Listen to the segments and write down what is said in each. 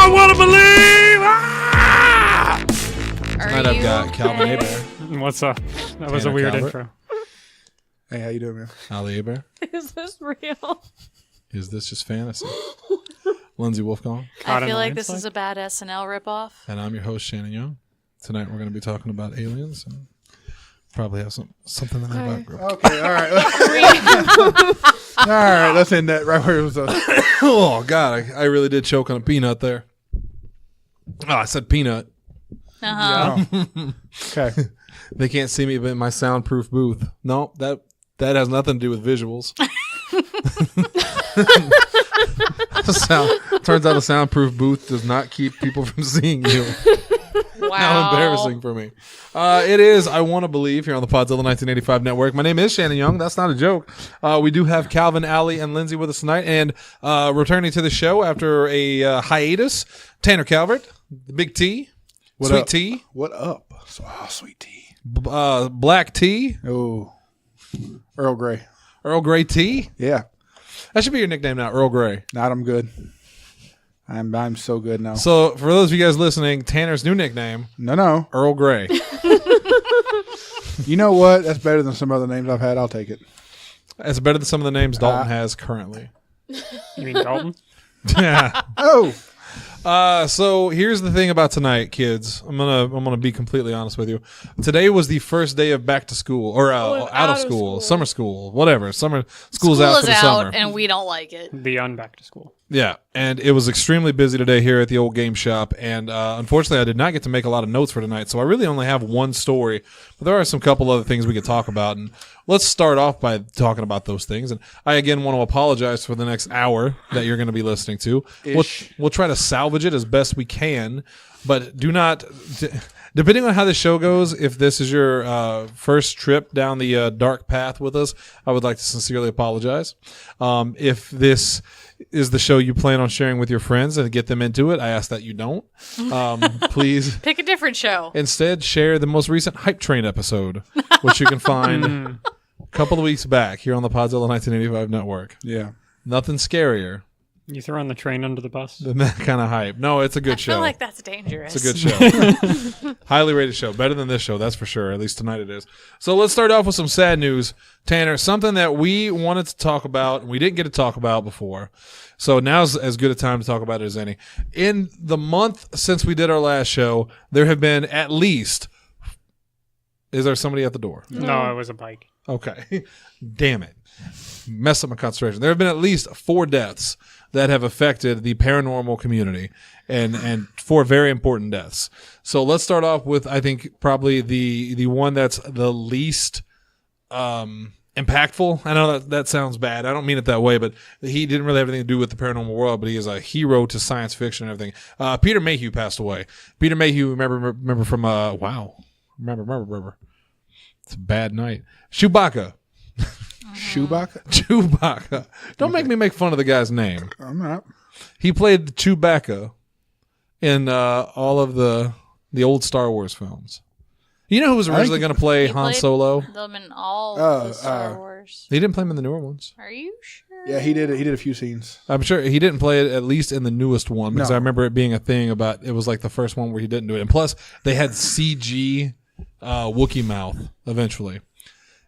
I want to believe. Ah! Tonight I've got Calvin Aber. What's up? That was Tanner a weird Calvert. intro. Hey, how you doing, man? Ali Aber. Is this real? Is this just fantasy? Lindsay Wolfgong. Caught I in feel a like this landslide? is a bad SNL ripoff. And I'm your host, Shannon Young. Tonight we're going to be talking about aliens and probably have something in that background. Okay, all right. All right, let's end that right where it was. Oh, God. I really did choke on a peanut there. Oh, I said peanut. Okay. They can't see me in my soundproof booth. No, that has nothing to do with visuals. Turns out a soundproof booth does not keep people from seeing you. Wow. How embarrassing for me. It is, I Want to Believe, here on the Podzilla 1985 Network. My name is Shannon Young. That's not a joke. We do have Calvin, Ali, and Lindsay with us tonight. And returning to the show after a hiatus, Tanner Calvert, the Big T, What Sweet up? T, What up? Sweet tea. Black T, Oh, Earl Grey. Earl Grey T. Yeah. That should be your nickname now, Earl Grey. Not I'm good. I'm so good now. So for those of you guys listening, Tanner's new nickname, No. Earl Grey. You know what? That's better than some other names I've had. I'll take it. It's better than some of the names Dalton has currently. You mean Dalton? Yeah. Oh. So here's the thing about tonight, kids. I'm gonna be completely honest with you. Today was the first day of back to school or out of school, summer school, whatever. School's School out is for the out, summer. and we don't like it. The back to school. Yeah, and it was extremely busy today here at the old game shop, and unfortunately, I did not get to make a lot of notes for tonight, so I really only have one story. But there are some couple other things we could talk about, and let's start off by talking about those things. And I again want to apologize for the next hour that you're going to be listening to. We'll try to salvage it as best we can, but do not. Depending on how this show goes, if this is your first trip down the dark path with us, I would like to sincerely apologize. If this is the show you plan on sharing with your friends and get them into it, I ask that you don't. Please Pick a different show. instead share the most recent Hype Train episode, which you can find a couple of weeks back here on the Podzilla 1985 Network. Yeah. Nothing scarier You throwing the train under the bus? than that kind of hype. No, it's a good I show. feel like that's dangerous. It's a good show. Highly rated show. Better than this show, that's for sure. At least tonight it is. So let's start off with some sad news. Tanner, something that we wanted to talk about and we didn't get to talk about before. So now's as good a time to talk about it as any. In the month since we did our last show, there have been at least... Is there somebody at the door? No, it was a bike. Okay. Damn it. Mess up my concentration. There have been at least 4 deaths that have affected the paranormal community and 4 very important deaths. So let's start off with, I think, probably the one that's the least impactful. I know that sounds bad. I don't mean it that way, but he didn't really have anything to do with the paranormal world, but he is a hero to science fiction and everything. Peter Mayhew passed away. Peter Mayhew, remember from, wow. Remember. It's a bad night. Chewbacca. Chewbacca. Don't make me make fun of the guy's name. I'm not. He played Chewbacca in all of the old Star Wars films. You know who was originally going to play He Han played Solo? them in all the Star Wars. He didn't play him in the newer ones. Are you sure? Yeah, he did. He did a few scenes. I'm sure he didn't play it at least in the newest one because No. I remember it being a thing about it was like the first one where he didn't do it. And plus, they had CG Wookiee mouth eventually.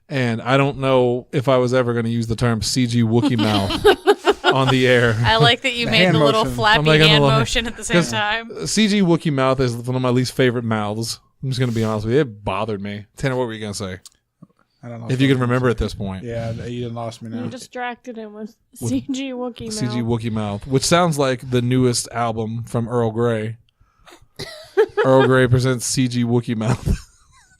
And I don't know if I was ever going to use the term CG Wookiee mouth on the air. I like that you The made hand the little motion. flappy I'm making a hand little- motion at the same 'cause time. CG Wookiee mouth is one of my least favorite mouths. I'm just going to be honest with you. It bothered me. Tanner, what were you going to say? I don't know If you can remember at this point. Yeah, you done lost me now. You distracted him with CG Wookiee CG mouth. Wookiee mouth, which sounds like the newest album from Earl Grey. Earl Grey presents CG Wookiee mouth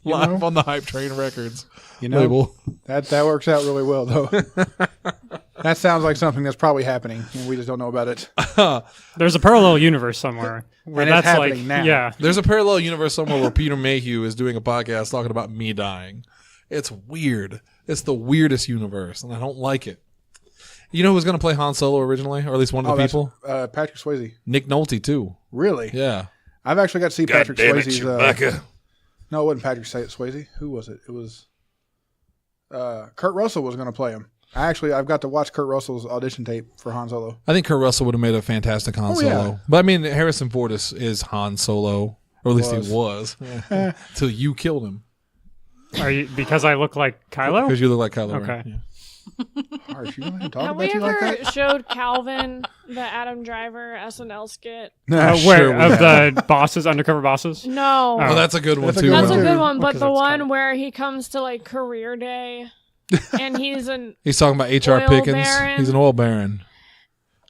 live on the Hype Train Records label. That works out really well, though. That sounds like something that's probably happening, and we just don't know about it. There's a parallel universe somewhere where And it's that's like, happening now. yeah. There's a parallel universe somewhere where Peter Mayhew is doing a podcast talking about me dying. It's weird. It's the weirdest universe, and I don't like it. You know who was going to play Han Solo originally, or at least one of the people? Patrick Swayze. Nick Nolte, too. Really? Yeah. I've actually got to see Patrick damn it, Swayze's. Chewbacca. No, it wasn't Patrick Swayze. Who was it? It was Kurt Russell was going to play him. I've got to watch Kurt Russell's audition tape for Han Solo. I think Kurt Russell would have made a fantastic Han Solo. Yeah. But I mean, Harrison Ford is Han Solo, or at least he was, till you killed him. Are you because I look like Kylo? Because you look like Kylo Okay. Ren. Yeah. Harsh, you let him talk Have we about you like ever that? showed Calvin the Adam Driver SNL skit? Where Sure we of have. the bosses, undercover bosses? No. Oh, that's a good one That's a too. good That's a one. good one, Well, but 'cause the it's one kind where he comes to like career day and he's an He's talking about H.R. Oil Pickens. baron. He's an oil baron.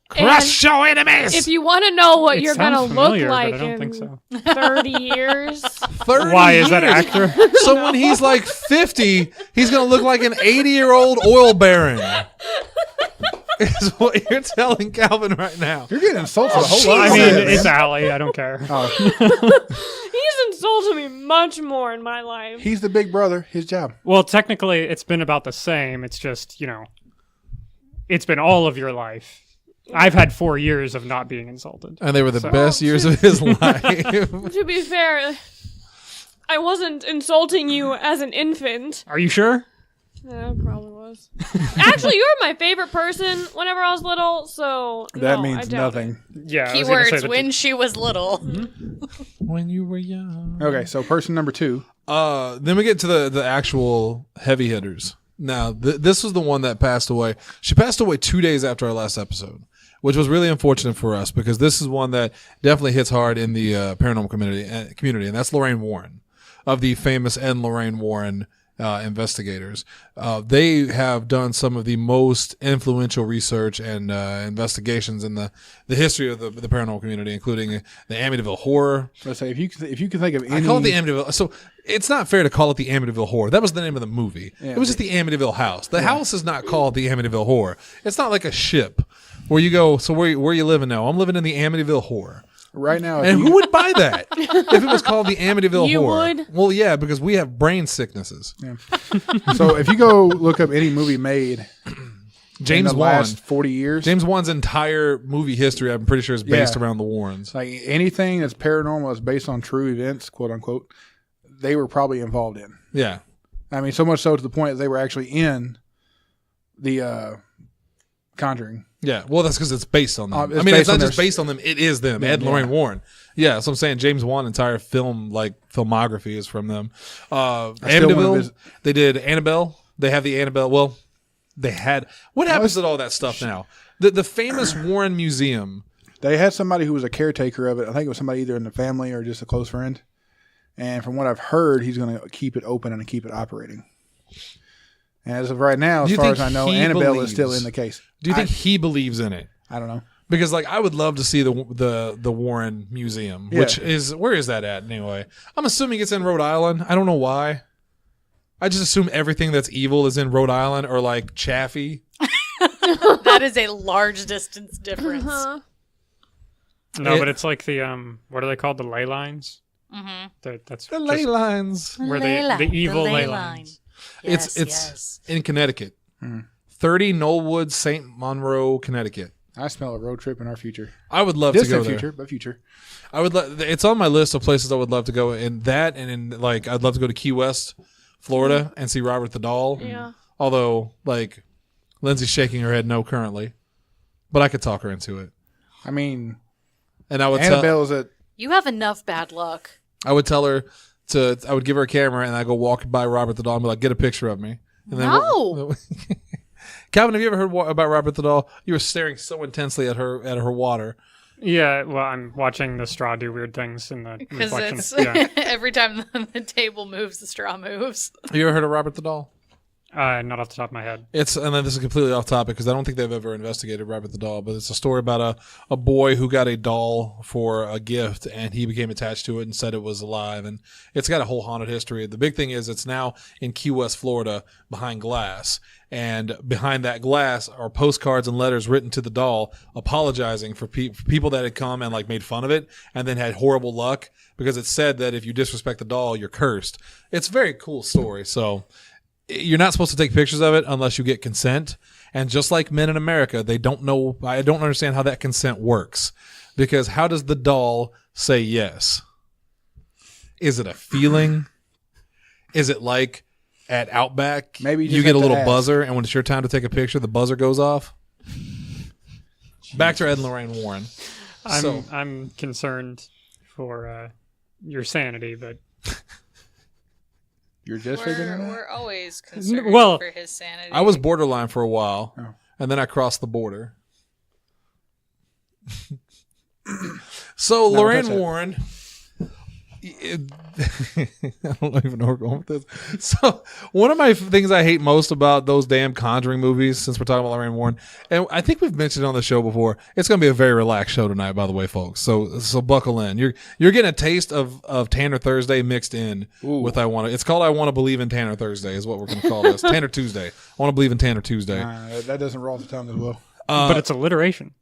Crush your enemies! if you want to know what It you're sounds gonna familiar, look like but I don't in think so. 30 years, 30 Why is that years. actor? So when he's like 50, he's going to look like an 80-year-old oil baron. Is what you're telling Calvin right now. You're getting insulted a whole lot. I of mean, that, it's man. Allie. I don't care. he's insulted me much more in my life. He's the big brother. His job. Well, technically, it's been about the same. It's just, it's been all of your life. I've had 4 years of not being insulted. And they were the So- best years of his life. To be fair, I wasn't insulting you as an infant. Are you sure? Yeah, I probably was. Actually, you were my favorite person whenever I was little, so That no, I means doubt nothing. Yeah. I was gonna say Keywords that when she was little. When you were young. Okay, so person number 2. Then we get to the actual heavy hitters. Now, this was the one that passed away. She passed away 2 days after our last episode, which was really unfortunate for us because this is one that definitely hits hard in the paranormal community, and that's Lorraine Warren of the famous Ed and Lorraine Warren investigators. They have done some of the most influential research and investigations in the history of the paranormal community, including the Amityville Horror. Let's say if you can think of any. I call it the Amityville. So it's not fair to call it the Amityville Horror. That was the name of the movie. Yeah, it was just the Amityville house. The house is not called the Amityville Horror. It's not like a ship where you go. So where are you living now? I'm living in the Amityville Horror. right now. And who would buy that if it was called the Amityville You Horror? would? Well, yeah, because we have brain sicknesses. So if you go look up any movie made James in the Wan. last 40 years, James Wan's entire movie history, I'm pretty sure, is based Yeah. around the Warrens. like anything that's paranormal is based on true events, quote unquote, they were probably involved in. Yeah. I mean, so much so to the point that they were actually in the Conjuring. Yeah, well, that's because it's based on them. It's I mean, it's based on not just their- based on them; it is them. Ed and yeah. Lorraine Warren. Yeah, so I'm saying James Wan entire filmography is from them. still wanna Amityville, visit. they did Annabelle. They have the Annabelle. Well, they had. What happens to all that stuff now? The famous Warren Museum. They had somebody who was a caretaker of it. I think it was somebody either in the family or just a close friend. And from what I've heard, he's going to keep it open and keep it operating. And as of right now, Do as you far think as I know, he Annabelle is still believes- in the case. Do you think he believes in it? I don't know. Because I would love to see the Warren Museum, Yeah. which is where is that at anyway? I'm assuming it's in Rhode Island. I don't know why. I just assume everything that's evil is in Rhode Island or like Chaffee. That is a large distance difference. Huh? No, but it's like the what are they called? The ley lines. Mm-hmm. That's The just ley lines. where the evil ley lines. Yes, It's in Connecticut. Hmm. 30 Knollwood, St. Monroe, Connecticut. I smell a road trip in our future. I would love to go Distant there. future, but future. I would. It's on my list of places I would love to go. In that, and in like, I'd love to go to Key West, Florida, and see Robert the Doll. Yeah. Although, like, Lindsay's shaking her head no currently, but I could talk her into it. I mean, And I would Annabelle is at. You have enough bad luck. I would tell her to. I would give her a camera, and I go walk by Robert the Doll and be like, "Get a picture of me." And then No. Calvin, have you ever heard about Robert the Doll? You were staring so intensely at her water. Yeah, well, I'm watching the straw do weird things in the Because reflection. it's Yeah. every time the table moves, the straw moves. Have you ever heard of Robert the Doll? Not off the top of my head. And then this is completely off topic because I don't think they've ever investigated Robert the Doll, but it's a story about a boy who got a doll for a gift and he became attached to it and said it was alive. And it's got a whole haunted history. The big thing is it's now in Key West, Florida, behind glass. And behind that glass are postcards and letters written to the doll apologizing for people that had come and like made fun of it and then had horrible luck because it said that if you disrespect the doll, you're cursed. It's a very cool story. So you're not supposed to take pictures of it unless you get consent. And just like men in America, they don't know. I don't understand how that consent works because how does the doll say yes? Is it a feeling? Is it like at Outback, Maybe you you just get a have to little ask. buzzer, and when it's your time to take a picture, the buzzer goes off. Back to Ed and Lorraine Warren. I'm concerned for your sanity, but You're just figuring it out? We're always concerned Well, for his sanity. I was borderline for a while, Oh. and then I crossed the border. So Never Lorraine touch that. Warren, I don't even know where we're going with this. So one of my things I hate most about those damn Conjuring movies, since we're talking about Lorraine Warren, and I think we've mentioned it on the show before, it's going to be a very relaxed show tonight, by the way, folks. So buckle in. You're getting a taste of Tanner Thursday mixed in with I Want to. It's called I Want to Believe in Tanner Thursday is what we're going to call this. Tanner Tuesday. I want to believe in Tanner Tuesday. That doesn't roll off the tongue as well. but it's alliteration.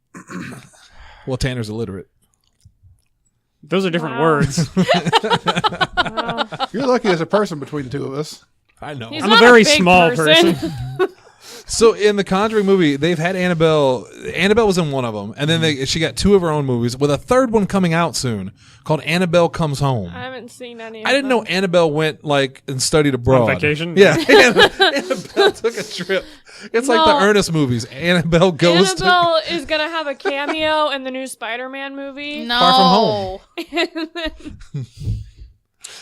Well, Tanner's illiterate. Those are different Wow. words. You're lucky as a person between the two of us. I know. He's I'm not a very big small person. So in the Conjuring movie, they've had Annabelle. Annabelle was in one of them, and then she got two of her own movies, with a third one coming out soon called Annabelle Comes Home. I haven't seen any of I didn't know them. Annabelle went and studied abroad. On vacation? Yeah, Annabelle took a trip. It's like No. the Ernest movies. Annabelle goes Annabelle is going to have a cameo in the new Spider-Man movie. No. Far From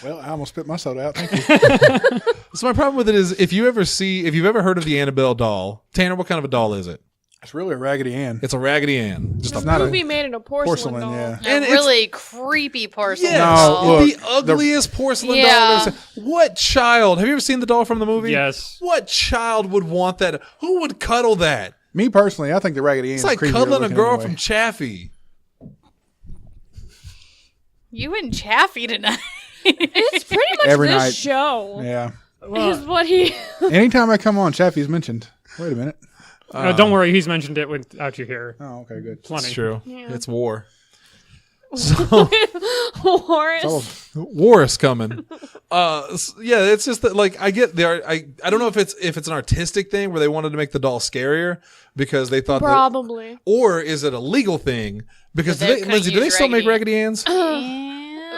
Well, I almost spit my soda out. Thank you. So my problem with it is, if you've ever heard of the Annabelle doll, Tanner, what kind of a doll is it? It's really a Raggedy Ann. It's a Raggedy Ann. Just The a not a movie made it a porcelain doll. yeah. A And it's- really creepy porcelain Yes, doll. No, look, the ugliest porcelain doll Yeah. I've ever seen. What child? Have you ever seen the doll from the movie? Yes. What child would want that? Who would cuddle that? Me personally, I think the Raggedy Ann It's is like creepier cuddling a looking girl anyway. from Chaffee. You and Chaffee tonight. It's pretty much Every this night. show Yeah. is what he... Anytime I come on, Chaffee's mentioned. Wait a minute. No, don't worry. He's mentioned it without you here. Oh, okay, good. Plenty. It's true. Yeah. It's war. Horace. War is coming. Yeah, it's just that, like, I get the I don't know if it's an artistic thing where they wanted to make the doll scarier because they thought that, Probably. or is it a legal thing? Because They couldn't Lindsay, do they use still make Raggedy Raggedy Anns?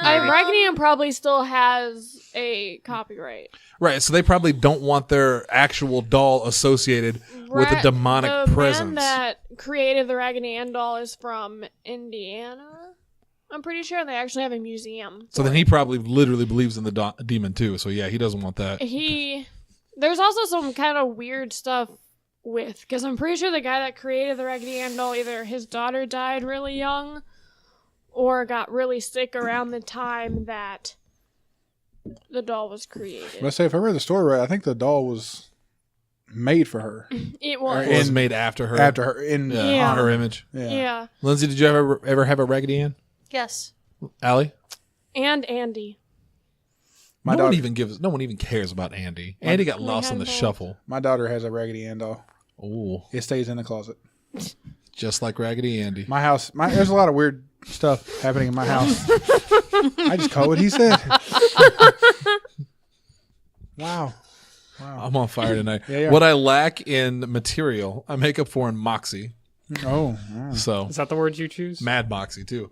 Raggedy Ann probably still has a copyright. Right, so they probably don't want their actual doll associated with a demonic the presence. man that created the Raggedy Ann doll is from Indiana. I'm pretty sure they actually have a museum. So then he probably literally believes in the demon too. So yeah, he doesn't want that. There's also some kind of weird stuff because I'm pretty sure the guy that created the Raggedy Ann doll, either his daughter died really young or got really sick around the time that the doll was created. Let's say if I read the story right, I think the doll was made for her. It was. It was made after her. After her. In, Yeah. On her image. yeah. Yeah. Lindsay, did you ever have a Raggedy Ann? Yes. Allie? And Andy. My No one daughter, even cares about Andy. Andy got lost in the had both. shuffle. my daughter has a Raggedy Ann doll. Oh, It stays in the closet. just like Raggedy Andy. My house, there's a lot of weird stuff happening in my house. I just caught what he said. Wow. I'm on fire tonight. Yeah. What I lack in material, I make up for in moxie. Oh, wow. So Is that the word you choose? mad moxie too.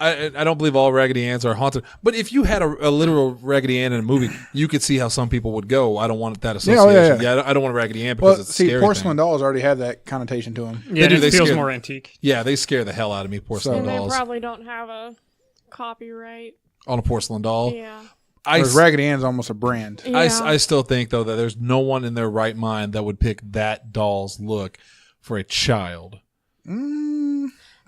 I don't believe all Raggedy Anns are haunted, but if you had a literal Raggedy Ann in a movie, you could see how some people would go. I don't want that association. Yeah. I don't want a Raggedy Ann because Well, it's a see, scary porcelain thing. dolls already have that connotation to them. Yeah, They do, it they feels scare- more antique. Yeah, they scare the hell out of me. Porcelain And they dolls probably don't have a copyright. on a porcelain doll. Yeah. Whereas Raggedy Ann's almost a brand. Yeah. I still think though that there's no one in their right mind that would pick that doll's look for a child.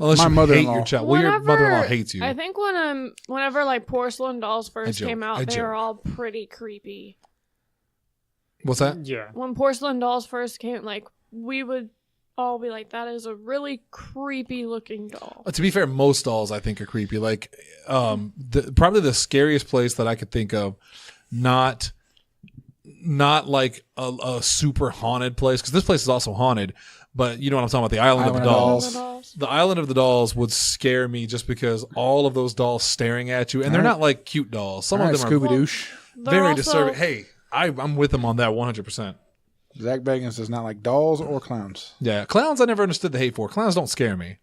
Unless My you hate mother-in-law. your child. Well, your mother-in-law hates you. I think whenever like porcelain dolls first joke. came I out, they joke. were all pretty creepy. What's that? Yeah. When porcelain dolls first came, like we would all be like, "That is a really creepy looking doll." To be fair, most dolls I think are creepy. Like, probably the scariest place that I could think of, not like a super haunted place, because this place is also haunted. But you know what I'm talking about, the Island of the Island of Dolls. Dolls. The Island of the Dolls would scare me just because all of those dolls staring at you, and they're All right. not like cute dolls. Some All of right, them are Scooby Doosh. They're very also- disturbing. Hey, I'm with them on that 100%. Zach Bagans does not like dolls or clowns. Yeah, clowns I never understood the hate for. Clowns don't scare me.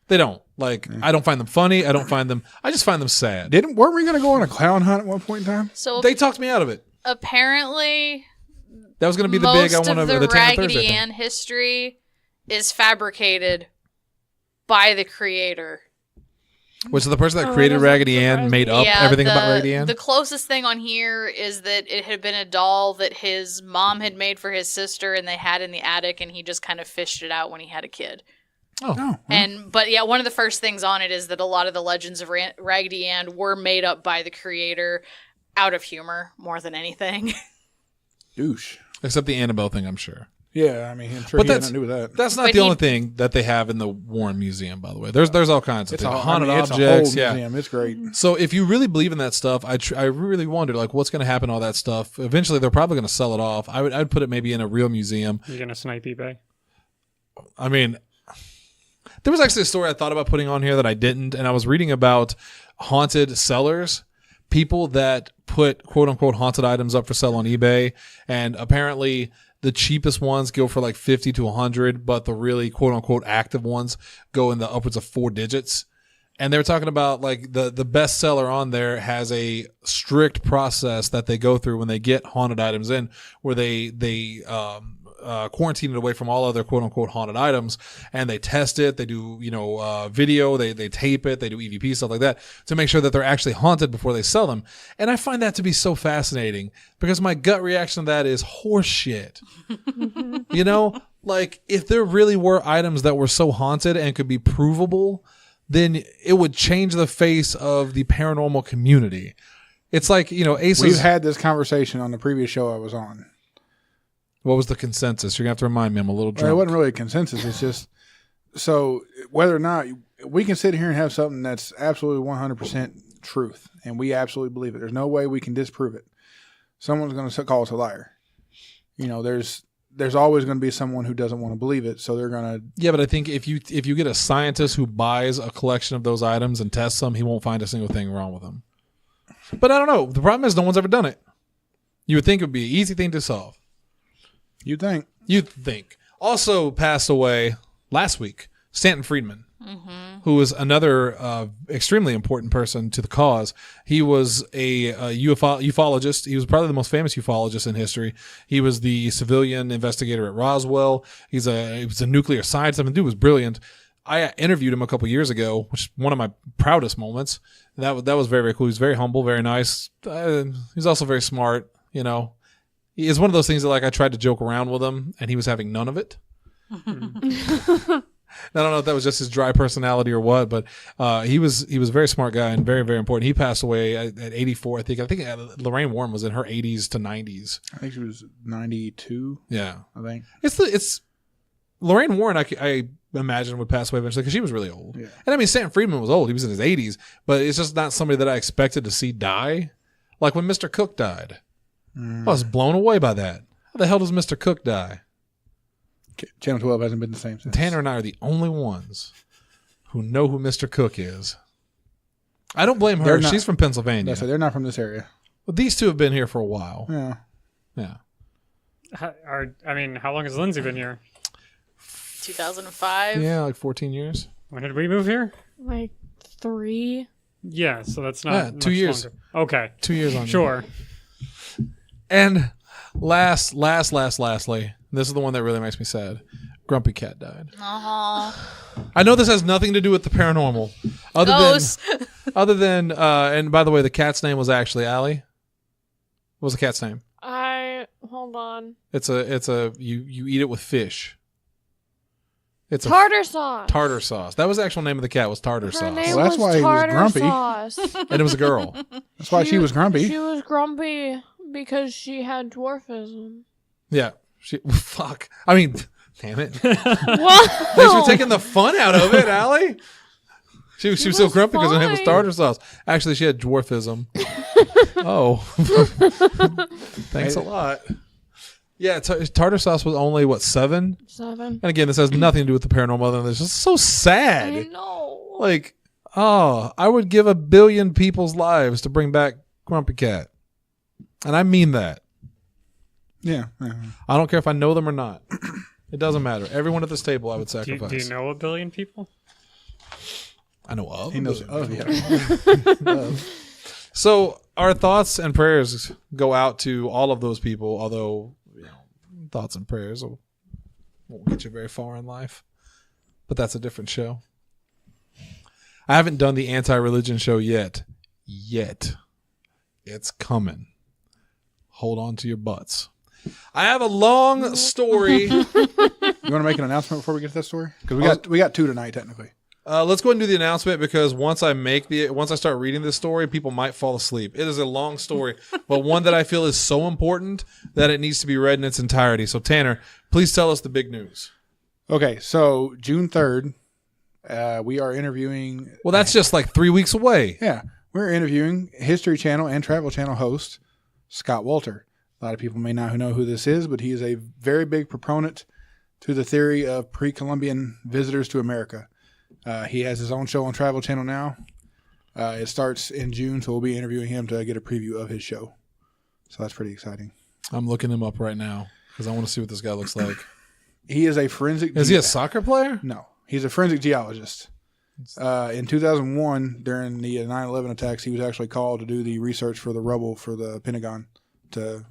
They don't. Like, I don't find them funny. I just find them sad. Weren't we going to go on a clown hunt at one point in time? So They talked me out of it. Apparently, That was going to be the big. I most want of to the Tanner Raggedy Thursday thing. Ann history is fabricated by the creator. Which is the person that Oh, created that doesn't Raggedy Ann surprise made me. up everything about Raggedy Ann. The closest thing on here is that it had been a doll that his mom had made for his sister, and they had in the attic, and he just kind of fished it out when he had a kid. Oh, But yeah, one of the first things on it is that a lot of the legends of Raggedy Ann were made up by the creator out of humor more than anything. douche. Except the Annabelle thing, I'm sure. Yeah, I mean, I'm sure But he had that's- nothing to do with that. That's not But the he- only thing that they have in the Warren Museum, by the way. There's all kinds of It's things. a Haunted it's a objects, whole yeah. museum. It's great. So if you really believe in that stuff, I really wondered like what's going to happen to all that stuff. Eventually, they're probably going to sell it off. I'd put it maybe in a real museum. You're gonna snipe eBay. I mean, there was actually a story I thought about putting on here that I didn't, and I was reading about haunted sellers, people that put quote unquote haunted items up for sale on eBay, and apparently the cheapest ones go for like 50 to 100, but the really quote unquote active ones go in the upwards of 4 digits. And they were talking about like the best seller on there has a strict process that they go through when they get haunted items in, where they quarantine it away from all other quote unquote haunted items, and they test it. They do video, they tape it, they do EVP stuff like that to make sure that they're actually haunted before they sell them. And I find that to be so fascinating because my gut reaction to that is horse shit. You know, like if there really were items that were so haunted and could be provable, then it would change the face of the paranormal community. It's like, Ace's. We've had this conversation on the previous show I was on. What was the consensus? You're going to have to remind me. I'm a little Well, drunk. it wasn't really a consensus. It's just so whether or not we can sit here and have something that's absolutely 100% truth, and we absolutely believe it. There's no way we can disprove it. Someone's going to call us a liar. There's always going to be someone who doesn't want to believe it, so they're going to. Yeah, but I think if you get a scientist who buys a collection of those items and tests them, he won't find a single thing wrong with them. But I don't know. The problem is no one's ever done it. You would think it would be an easy thing to solve. You'd think. You'd think. Also passed away last week, Stanton Friedman, who was another extremely important person to the cause. He was a ufologist. He was probably the most famous ufologist in history. He was the civilian investigator at Roswell. He was a nuclear scientist. I mean, the dude was brilliant. I interviewed him a couple years ago, which is one of my proudest moments. That was very, very cool. He was very humble, very nice. He's also very smart, It's one of those things that like I tried to joke around with him and he was having none of it. I don't know if that was just his dry personality or what, but he was a very smart guy and very, very important. He passed away at 84, I think. I think Lorraine Warren was in her 80s to 90s. I think she was 92. Yeah. I think. It's Lorraine Warren, I imagine would pass away eventually because she was really old. Yeah. And I mean, Stanton Friedman was old. He was in his 80s, but it's just not somebody that I expected to see die. Like when Mr. Cook died. I was blown away by that. How the hell does Mr. Cook die? Channel 12 hasn't been the same since. Tanner and I are the only ones who know who Mr. Cook is. I don't blame her. They're not- She's from Pennsylvania. They're not from this area. But these two have been here for a while. Yeah. Yeah. How long has Lindsay been here? 2005. Yeah, like 14 years. When did we move here? Like 3. Yeah, so that's not Yeah, 2 much years. longer. Okay, 2 years on. sure. And lastly, this is the one that really makes me sad. Grumpy Cat died. I know this has nothing to do with the paranormal. Other than and by the way, the cat's name was actually Allie. What was the cat's name? Hold on. It's a you eat it with fish. It's Tartar sauce. tartar sauce. That was the actual name of the cat, was tartar Her sauce. name Well, that's was why he was Tartar grumpy. Sauce. And it was a girl. That's why she was grumpy. She was grumpy because she had dwarfism. Yeah. Fuck. I mean, damn it. What? Thanks for taking the fun out of it, Allie. She was so was grumpy because her name was fine. tartar sauce. Actually, she had dwarfism. Oh. Thanks a lot. Yeah, tartar sauce was only, 7? 7. And again, this has nothing to do with the paranormal other than it's just so sad. I know. Like, I would give 1 billion people's lives to bring back Grumpy Cat. And I mean that. Yeah. I don't care if I know them or not. It doesn't matter. Everyone at this table I would Do sacrifice. you know 1 billion people? I know of. He knows. 1 billion Oh, people. yeah. So our thoughts and prayers go out to all of those people, although thoughts and prayers won't get you very far in life. But that's a different show. I haven't done the anti-religion show yet. It's coming. Hold on to your butts. I have a long story. You want to make an announcement before we get to that story? Because we got two tonight, technically. Let's go ahead and do the announcement because once I start reading this story, people might fall asleep. It is a long story, but one that I feel is so important that it needs to be read in its entirety. So Tanner, please tell us the big news. Okay, so June 3rd, we are interviewing. Well, that's just like 3 weeks away. Yeah, we're interviewing History Channel and Travel Channel host Scott Walter. A lot of people may not know who this is, but he is a very big proponent to the theory of pre-Columbian visitors to America. He has his own show on Travel Channel now. It starts in June, so we'll be interviewing him to get a preview of his show. So that's pretty exciting. I'm looking him up right now because I want to see what this guy looks like. He is a forensic... Is he a soccer player? No. He's a forensic geologist. In 2001, during the 9/11 attacks, he was actually called to do the research for the rubble for the Pentagon to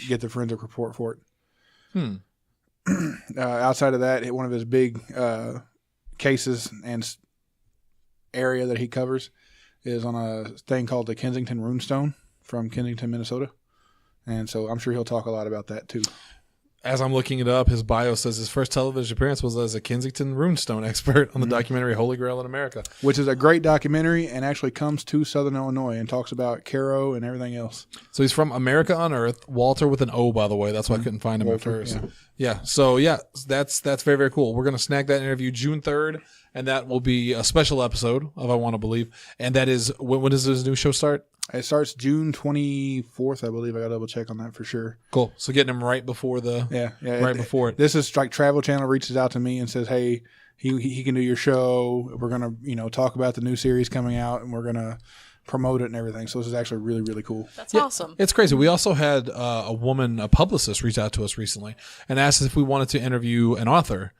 get the forensic report for it. Outside of that, one of his big cases and area that he covers is on a thing called the Kensington Runestone from Kensington, Minnesota. And so I'm sure he'll talk a lot about that too. As I'm looking it up, his bio says his first television appearance was as a Kensington Runestone expert on the documentary Holy Grail in America. Which is a great documentary and actually comes to Southern Illinois and talks about Cairo and everything else. So he's from America on Earth. Walter with an O, by the way. That's why I couldn't find him Walter, at first. Yeah. So, that's very, very cool. We're going to snag that interview June 3rd, and that will be a special episode of I Want to Believe. And that is, when does this new show start? It starts June 24th, I believe. I got to double check on that for sure. Cool. So getting him right before before it. This is like Travel Channel reaches out to me and says, hey, he can do your show. We're going to, talk about the new series coming out and we're going to promote it and everything. So this is actually really, really cool. That's awesome. It's crazy. We also had a publicist reach out to us recently and asked us if we wanted to interview an author.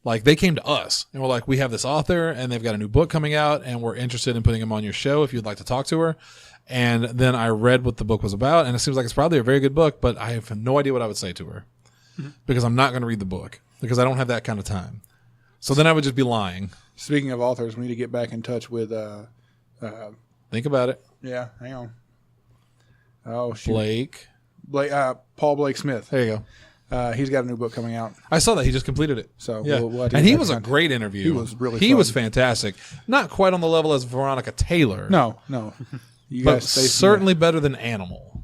Like they came to us and we're like, we have this author and they've got a new book coming out and we're interested in putting him on your show if you'd like to talk to her. And then I read what the book was about, and it seems like it's probably a very good book, but I have no idea what I would say to her because I'm not going to read the book because I don't have that kind of time. So then I would just be lying. Speaking of authors, we need to get back in touch with... Think about it. Yeah, hang on. Oh, shoot. Paul Blake Smith. There you go. He's got a new book coming out. I saw that. He just completed it. So yeah. we'll and he was a great interview. He was really He fun. was fantastic. Not quite on the level as Veronica Taylor. No. But certainly better than Animal.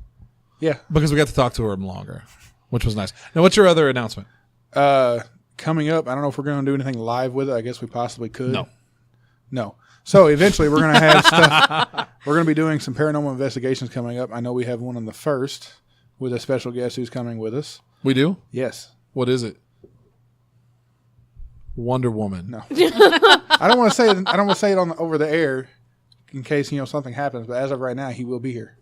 Yeah. Because we got to talk to her longer, which was nice. Now, what's your other announcement? Coming up, I don't know if we're going to do anything live with it. I guess we possibly could. No. So eventually we're going to have stuff. We're going to be doing some paranormal investigations coming up. I know we have one on the 1st with a special guest who's coming with us. We do? Yes. What is it? Wonder Woman. No. I don't want to say it. I don't want to say it over the air in case something happens. But as of right now, he will be here.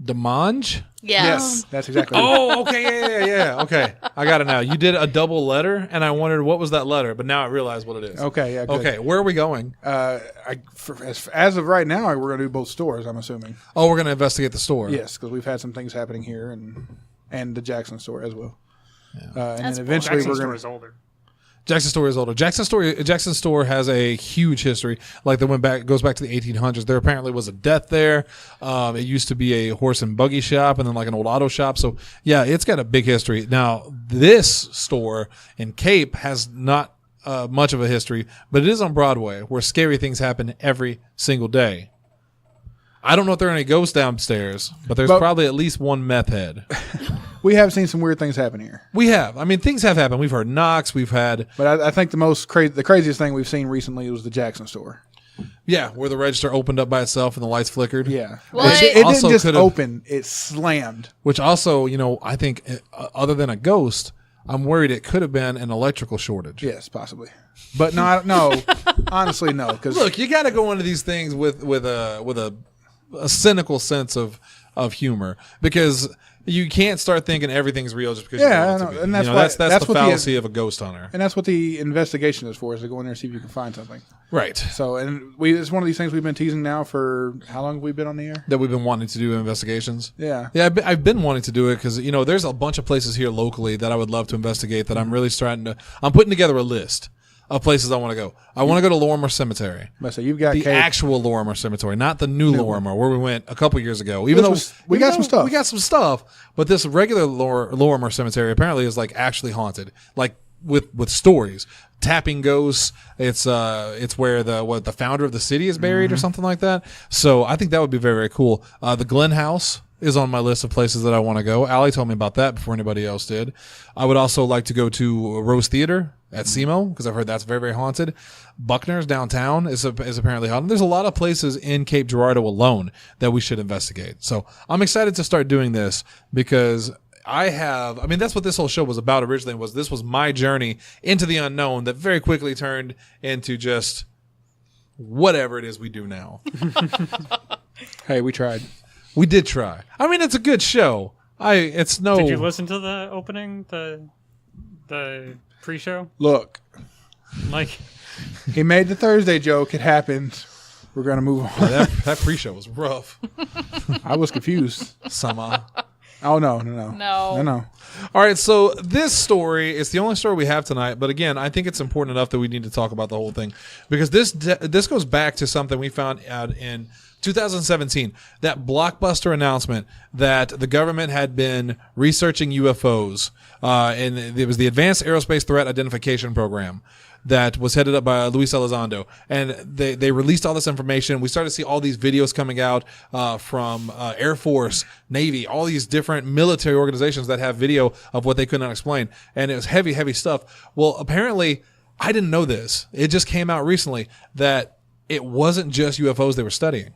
Demange? Yes. That's exactly. Oh, okay, yeah. Okay, I got it now. You did a double letter, and I wondered what was that letter, but now I realize what it is. Okay, yeah. Good. Okay, where are we going? As of right now, we're going to do both stores. I'm assuming. Oh, we're going to investigate the store. Yes, because we've had some things happening here, and the Jackson store as well. Yeah. And then eventually Jackson we're store going is older. Jackson Store is older. Jackson Store has a huge history. Like goes back to the 1800s. There apparently was a death there. It used to be a horse and buggy shop and then like an old auto shop. So yeah, it's got a big history. Now this store in Cape has not much of a history, but it is on Broadway where scary things happen every single day. I don't know if there are any ghosts downstairs, but there's probably at least one meth head. We have seen some weird things happen here. We have. I mean, things have happened. We've heard knocks. We've had. But I think the craziest thing we've seen recently was the Jackson store. Yeah, where the register opened up by itself and the lights flickered. Yeah. What? It Also didn't just could've- open. It slammed. Which also, I think other than a ghost, I'm worried it could have been an electrical shortage. Yes, possibly. But no. Honestly, no. Because Look, you got to go into these things with a cynical sense of humor because You can't start thinking everything's real just because Yeah, you I want it know. to be. And that's You know, why- that's that's the what the- fallacy of a ghost hunter. And that's what the investigation is for, is to go in there and see if you can find something. Right. So, and it's one of these things we've been teasing now for how long have we been on the air? That we've been wanting to do investigations. Yeah. Yeah, I've been wanting to do it because, you know, there's a bunch of places here locally that I would love to investigate that I'm really starting to. I'm putting together a list of places I want to go. I want to go to Lorimer Cemetery. So you've got The cave. actual Lorimer Cemetery, not the new Lorimer, where we went a couple years ago. We got some stuff. We got some stuff, but this regular Lorimer Cemetery apparently is like actually haunted, like with stories, tapping ghosts. It's where the founder of the city is buried or something like that. So I think that would be very, very cool. The Glen House is on my list of places that I want to go. Allie told me about that before anybody else did. I would also like to go to Rose Theater at SEMO because I've heard that's very, very haunted. Buckner's downtown is apparently haunted. There's a lot of places in Cape Girardeau alone that we should investigate. So I'm excited to start doing this because that's what this whole show was about originally. This was my journey into the unknown that very quickly turned into just whatever it is we do now. Hey, we tried. We did try. I mean, it's a good show. Did you listen to the opening, the pre-show? Look, Like, he made the Thursday joke. It happened. We're going to move on. that pre-show was rough. I was confused. Somehow. Oh, no. No. All right, so this story is the only story we have tonight, but again, I think it's important enough that we need to talk about the whole thing because this goes back to something we found out in 2017, that blockbuster announcement that the government had been researching UFOs, and it was the Advanced Aerospace Threat Identification Program that was headed up by Luis Elizondo. And they released all this information. We started to see all these videos coming out from Air Force, Navy, all these different military organizations that have video of what they could not explain. And it was heavy, heavy stuff. Well, apparently, I didn't know this. It just came out recently that it wasn't just UFOs they were studying.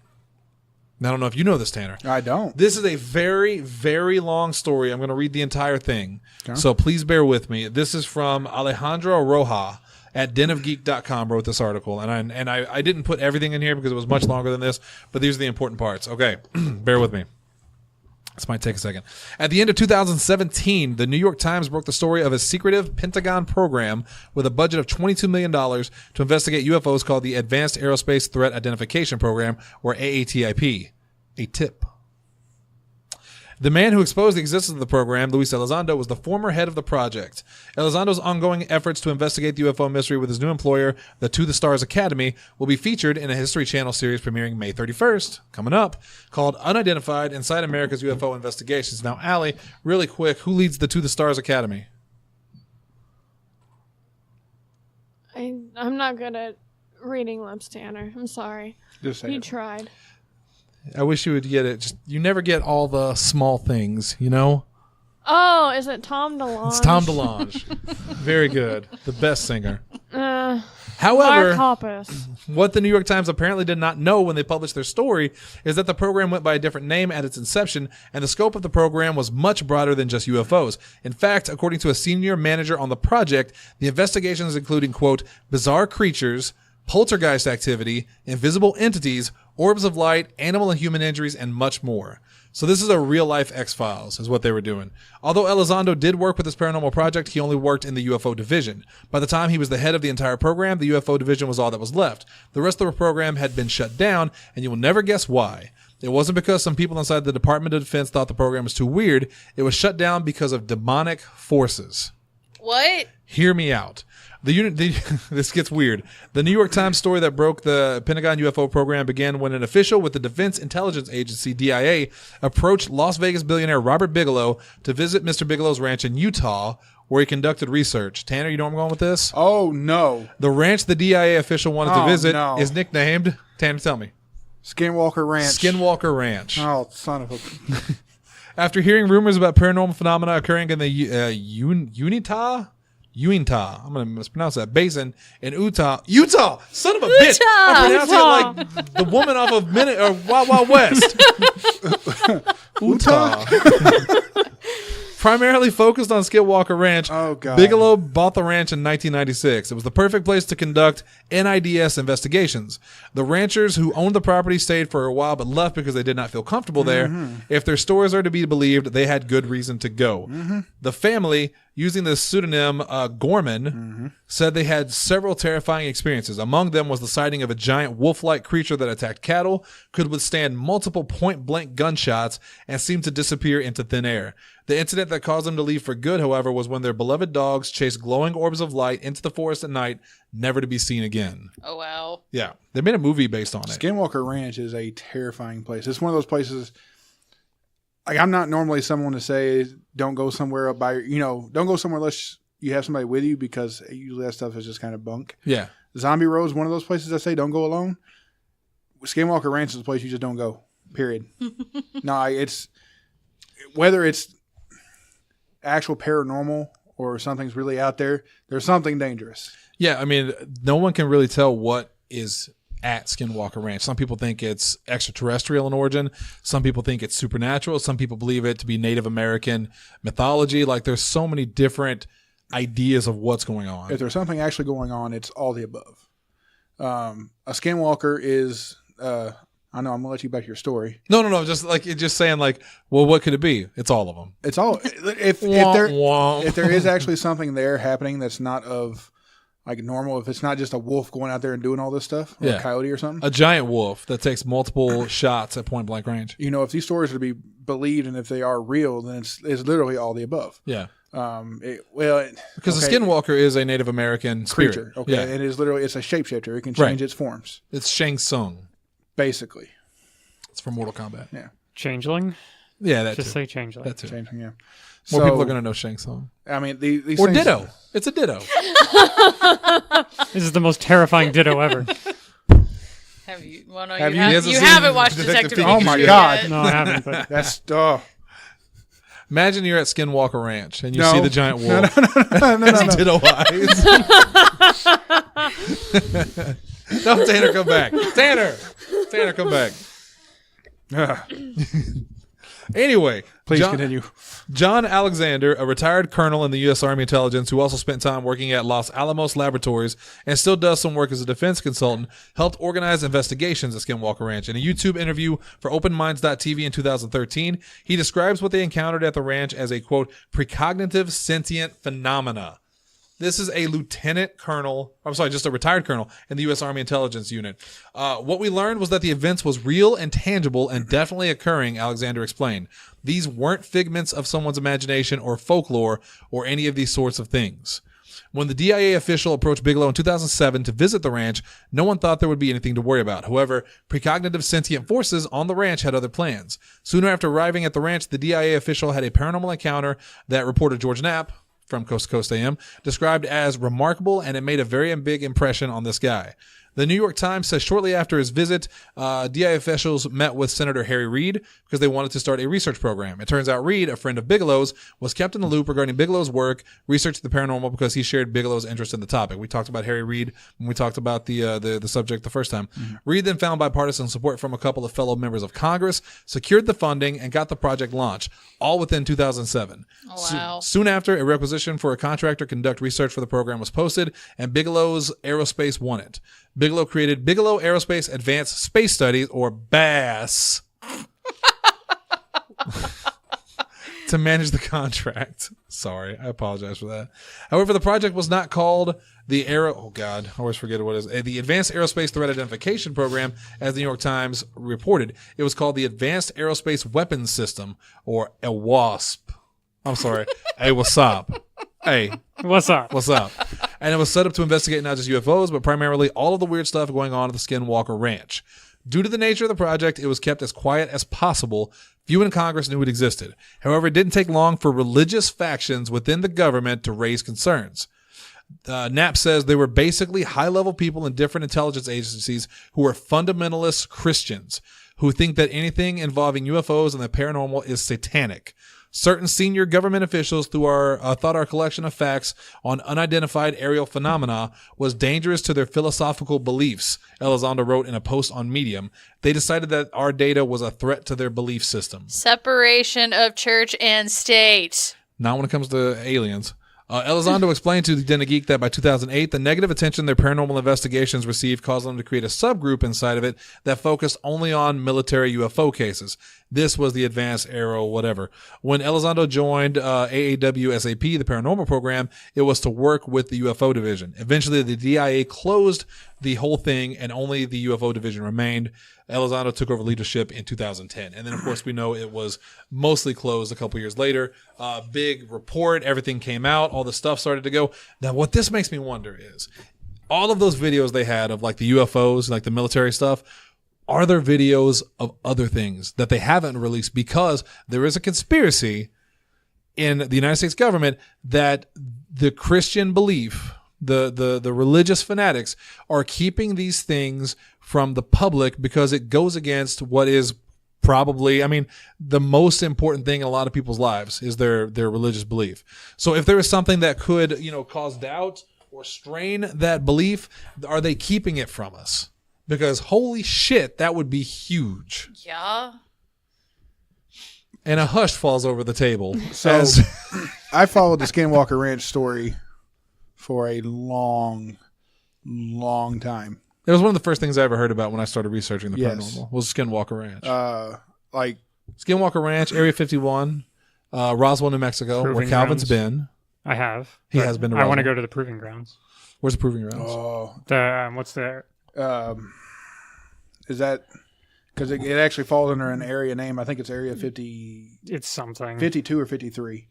Now, I don't know if you know this, Tanner. I don't. This is a very, very long story. I'm going to read the entire thing. Okay. So please bear with me. This is from Alejandro Roja at denofgeek.com wrote this article. And I didn't put everything in here because it was much longer than this, but these are the important parts. Okay, bear with me. This might take a second. At the end of 2017, the New York Times broke the story of a secretive Pentagon program with a budget of $22 million to investigate UFOs called the Advanced Aerospace Threat Identification Program, or AATIP. A tip. The man who exposed the existence of the program, Luis Elizondo, was the former head of the project. Elizondo's ongoing efforts to investigate the UFO mystery with his new employer, the To the Stars Academy, will be featured in a History Channel series premiering May 31st, coming up, called Unidentified Inside America's UFO Investigations. Now, Allie, really quick, who leads the To the Stars Academy? I'm not good at reading lips, Tanner. I'm sorry. Just say You it. tried. I wish you would get it. Just you never get all the small things, you know? Oh, is it Tom DeLonge? It's Tom DeLonge. Very good. The best singer. Mark However, Hoppus. what the New York Times apparently did not know when they published their story is that the program went by a different name at its inception, and the scope of the program was much broader than just UFOs. In fact, according to a senior manager on the project, the investigations including, quote, bizarre creatures, poltergeist activity, invisible entities, orbs of light, animal and human injuries, and much more. So this is a real-life X-Files, is what they were doing. Although Elizondo did work with this paranormal project, he only worked in the UFO division. By the time he was the head of the entire program, the UFO division was all that was left. The rest of the program had been shut down, and you will never guess why. It wasn't because some people inside the Department of Defense thought the program was too weird. It was shut down because of demonic forces. What? Hear me out. This gets weird. The New York Times story that broke the Pentagon UFO program began when an official with the Defense Intelligence Agency, DIA, approached Las Vegas billionaire Robert Bigelow to visit Mr. Bigelow's ranch in Utah, where he conducted research. Tanner, you know where I'm going with this? Oh, no. The ranch the DIA official wanted to visit is nicknamed, Tanner, tell me. Skinwalker Ranch. Skinwalker Ranch. Oh, son of a... After hearing rumors about paranormal phenomena occurring in the Uinta, I'm going to mispronounce that, basin in Utah, son of a bitch. I pronounced it like the woman off of Wild Wild West. Utah. Primarily focused on Skinwalker Ranch, Oh, God. Bigelow bought the ranch in 1996. It was the perfect place to conduct NIDS investigations. The ranchers who owned the property stayed for a while but left because they did not feel comfortable there. If their stories are to be believed, they had good reason to go. The family, using the pseudonym Gorman, said they had several terrifying experiences. Among them was the sighting of a giant wolf-like creature that attacked cattle, could withstand multiple point-blank gunshots, and seemed to disappear into thin air. The incident that caused them to leave for good, however, was when their beloved dogs chased glowing orbs of light into the forest at night, never to be seen again. Oh, wow. Yeah, they made a movie based on it. Skinwalker Ranch is a terrifying place. It's one of those places. Like, I'm not normally someone to say don't go somewhere up by, don't go somewhere unless you have somebody with you, because usually that stuff is just kind of bunk. Yeah. Zombie Road is one of those places I say don't go alone. Skinwalker Ranch is a place you just don't go. Period. No, it's whether it's actual paranormal or something's really out there, there's something dangerous. Yeah, I mean, no one can really tell what is at Skinwalker Ranch. Some people think it's extraterrestrial in origin. Some people think it's supernatural. Some people believe it to be Native American mythology. Like, there's so many different ideas of what's going on. If there's something actually going on, it's all the above. A Skinwalker is, I know I'm gonna let you back to your story. No. Just saying, like, well, what could it be? It's all of them. It's all if there is actually something there happening that's not of like normal, if it's not just a wolf going out there and doing all this stuff, or a coyote or something, a giant wolf that takes multiple shots at point blank range. If these stories are to be believed and if they are real, then it's literally all the above. Yeah. Because the Skinwalker is a Native American spirit. creature. Okay, Yeah. and it is literally it's a shapeshifter. It can change its forms, It's Shang Tsung. basically. It's from Mortal Kombat. Yeah, Changeling? Yeah, that Just too. say changeling. That too. changing. Yeah. More people are going to know Shang Tsung. I mean, these Or things, Ditto. It's a Ditto. This is the most terrifying ditto ever. Have you? Well, no, Have you, you? have, you haven't watched Detective Pikachu. Oh my God. yet. No, I haven't, but That's Imagine you're at Skinwalker Ranch and you No. see the giant wolf. no. It's Ditto eyes. No, Tanner, come back. Tanner, come back. Anyway, Please continue. John Alexander, a retired colonel in the U.S. Army Intelligence who also spent time working at Los Alamos Laboratories and still does some work as a defense consultant, helped organize investigations at Skinwalker Ranch. In a YouTube interview for OpenMinds.tv in 2013, he describes what they encountered at the ranch as a, quote, precognitive sentient phenomena. This is a just a retired colonel in the U.S. Army Intelligence Unit. What we learned was that the events was real and tangible and definitely occurring, Alexander explained. These weren't figments of someone's imagination or folklore or any of these sorts of things. When the DIA official approached Bigelow in 2007 to visit the ranch, no one thought there would be anything to worry about. However, precognitive sentient forces on the ranch had other plans. Soon after arriving at the ranch, the DIA official had a paranormal encounter that reporter George Knapp from Coast to Coast AM described as remarkable, and it made a very big impression on this guy. The New York Times says shortly after his visit, DIA officials met with Senator Harry Reid because they wanted to start a research program. It turns out Reid, a friend of Bigelow's, was kept in the loop regarding Bigelow's work, researching the paranormal because he shared Bigelow's interest in the topic. We talked about Harry Reid when we talked about the subject the first time. Mm-hmm. Reid then found bipartisan support from a couple of fellow members of Congress, secured the funding, and got the project launched, all within 2007. Oh, wow. Soon after, a requisition for a contractor to conduct research for the program was posted, and Bigelow's Aerospace won it. Bigelow created Bigelow Aerospace Advanced Space Studies, or BASS, to manage the contract. Sorry, I apologize for that. However, the project was not called the I always forget what it is. The Advanced Aerospace Threat Identification Program, as the New York Times reported. It was called the Advanced Aerospace Weapons System, or a WASP. I'm sorry, a WASP. Hey, what's up? What's up? And it was set up to investigate not just UFOs, but primarily all of the weird stuff going on at the Skinwalker Ranch. Due to the nature of the project, it was kept as quiet as possible. Few in Congress knew it existed. However, it didn't take long for religious factions within the government to raise concerns. Knapp says they were basically high-level people in different intelligence agencies who were fundamentalist Christians who think that anything involving UFOs and the paranormal is satanic. Certain senior government officials thought our collection of facts on unidentified aerial phenomena was dangerous to their philosophical beliefs, Elizondo wrote in a post on Medium. They decided that our data was a threat to their belief system. Separation of church and state. not when it comes to aliens. Elizondo explained to the Den of Geek that by 2008, the negative attention their paranormal investigations received caused them to create a subgroup inside of it that focused only on military UFO cases. This was the advanced arrow, whatever. When Elizondo joined AAWSAP, the paranormal program, it was to work with the UFO division. Eventually, the DIA closed the whole thing and only the UFO division remained. Elizondo took over leadership in 2010. And then, of course, we know it was mostly closed a couple years later. Big report, everything came out, all the stuff started to go. Now, what this makes me wonder is all of those videos they had of like the UFOs, like the military stuff, are there videos of other things that they haven't released? Because there is a conspiracy in the United States government that the Christian belief, the religious fanatics are keeping these things from the public because it goes against what is probably, I mean, the most important thing in a lot of people's lives is their religious belief. So if there is something that could, cause doubt or strain that belief, are they keeping it from us? Because holy shit, that would be huge. Yeah. And a hush falls over the table. So I followed the Skinwalker Ranch story for a long, long time. It was one of the first things I ever heard about when I started researching the Yes. paranormal. Was Skinwalker Ranch. Like Skinwalker Ranch, Area 51, Roswell, New Mexico, where Proving Calvin's Grounds. been. I have. He But has been to I want to Roswell. go to the Proving Grounds. Where's the Proving Grounds? The what's the is that because it actually falls under an area name? I think it's Area 50, it's something. 52 or 53.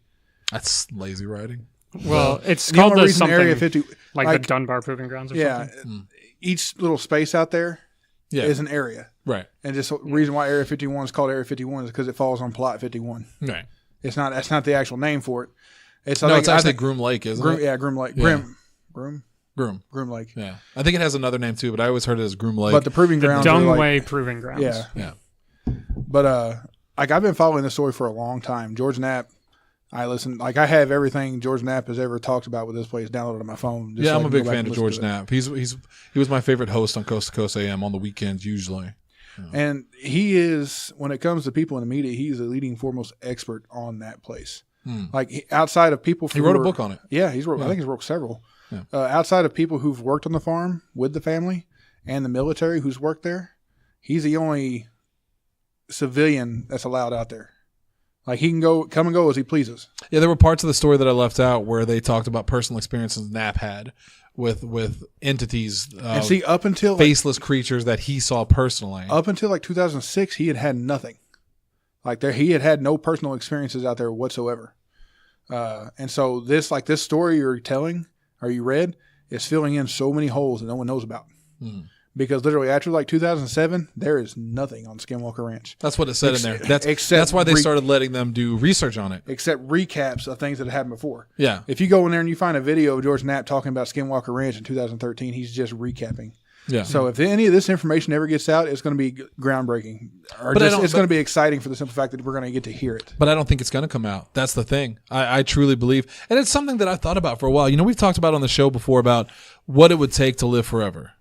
That's lazy writing. Well, it's The called only the reason something Area 50, like like- the Dunbar Proving Grounds or yeah, something. each little space out there Yeah. is an area. Right. And just the reason why Area 51 is called Area 51 is because it falls on Plot 51. Right. That's not the actual name for it. It's No, it's I actually think Groom Lake, isn't Groom, it? yeah, Groom Lake. Yeah. Groom Lake. Yeah. I think it has another name too, but I always heard it as Groom Lake. But the proving The grounds are like, Dungway Proving Grounds. yeah. yeah. But like I've been following this story for a long time. George Knapp, I have everything George Knapp has ever talked about with this place downloaded on my phone. Yeah, so I I'm a can big go back fan and of listen George to it. Knapp. He was my favorite host on Coast to Coast AM on the weekends usually. And he is, when it comes to people in the media, he's the leading foremost expert on that place. Like outside of people, He wrote a book on it. Yeah, I think he's wrote several. Yeah. Outside of people who've worked on the farm with the family and the military who's worked there, he's the only civilian that's allowed out there. Like he can come and go as he pleases. Yeah, there were parts of the story that I left out where they talked about personal experiences Knapp had with entities, And see, up until faceless creatures that he saw personally. up until like 2006, he had nothing. He had no personal experiences out there whatsoever. And so this story you're telling or you read is filling in so many holes that no one knows about. Because literally after like 2007, there is nothing on Skinwalker Ranch That's what it said in there. except That's why they started letting them do research on it. except recaps of things that had happened before. Yeah. If you go in there and you find a video of George Knapp talking about Skinwalker Ranch in 2013, he's just recapping. Yeah. So if any of this information ever gets out, it's going to be groundbreaking. Or But I just, don't- it's going to be exciting for the simple fact that we're going to get to hear it. But I don't think it's going to come out. That's the thing. I truly believe. And it's something that I've thought about for a while. We've talked about on the show before about what it would take to live forever.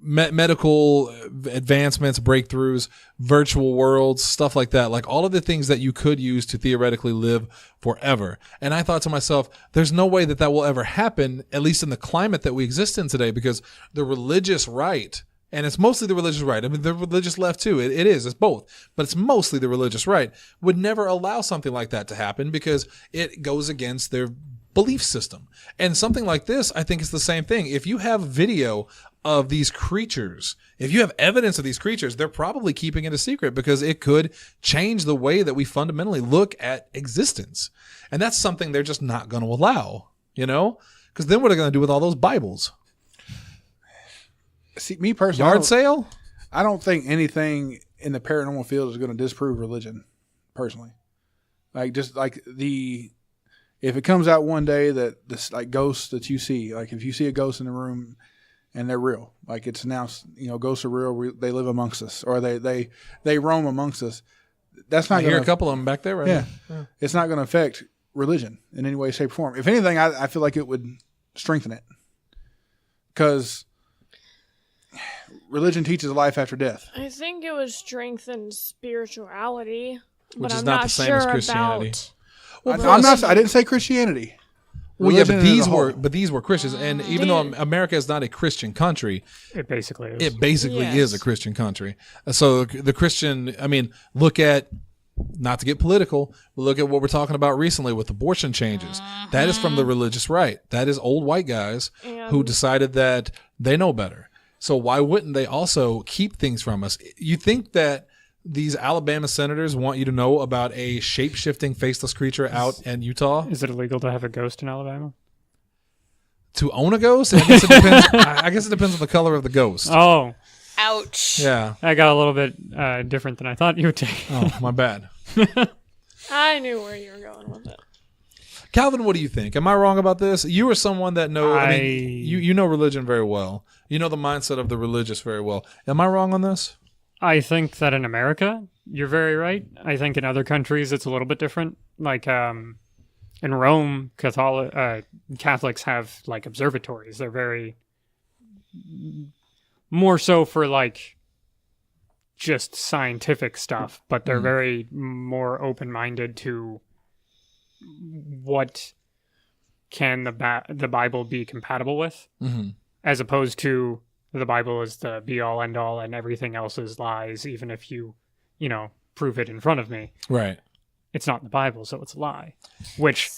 Medical advancements, breakthroughs, virtual worlds, stuff like that. Like all of the things that you could use to theoretically live forever. And I thought to myself, there's no way that will ever happen, at least in the climate that we exist in today, because the religious right, and it's mostly the religious right. I mean, the religious left too. It is. It's both. But it's mostly the religious right. Would never allow something like that to happen because it goes against their belief system. And something like this, I think, is the same thing. If you have video of these creatures, if you have evidence of these creatures, they're probably keeping it a secret because it could change the way that we fundamentally look at existence. And that's something they're just not going to allow, Because then what are they going to do with all those Bibles? See, me personally, Yard sale? I don't think anything in the paranormal field is going to disprove religion, personally. If it comes out one day that this ghosts that you see, like if you see a ghost in the room and they're real, like it's announced, ghosts are real, they live amongst us, or they roam amongst us. That's not I hear going a couple of them back there right yeah, now. it's not going to affect religion in any way, shape, or form. If anything, I feel like it would strengthen it because religion teaches life after death. I think it would strengthen spirituality. but Which is I'm not not the same sure as Christianity. about. I didn't say Christianity. Well, yeah, Religion but as a whole. these were Christians, and even though America is not a Christian country, It basically is. it basically Yes. is a Christian country. So the Christian, I mean, look at, not to get political, but look at what we're talking about recently with abortion changes. That is from the religious right. That is old white guys who And- decided that they know better. So why wouldn't they also keep things from us? You think that these Alabama senators want you to know about a shape-shifting faceless creature out in Utah? Is it illegal to have a ghost in Alabama? To own a ghost? I guess it depends. I guess it depends on the color of the ghost. Oh, Ouch. Yeah. I got a little bit different than I thought you would take. Oh, my bad. I knew where you were going with it. Calvin, what do you think? Am I wrong about this? You are someone that know. I mean, you know religion very well. You know the mindset of the religious very well. Am I wrong on this? I think that in America, you're very right. I think in other countries, it's a little bit different. Like in Rome, Catholics have like observatories. They're very more so for like just scientific stuff, but they're very more open-minded to what can the Bible be compatible with, as opposed to the Bible is the be-all, end-all, and everything else is lies, even if you prove it in front of me. Right. It's not in the Bible, so it's a lie, which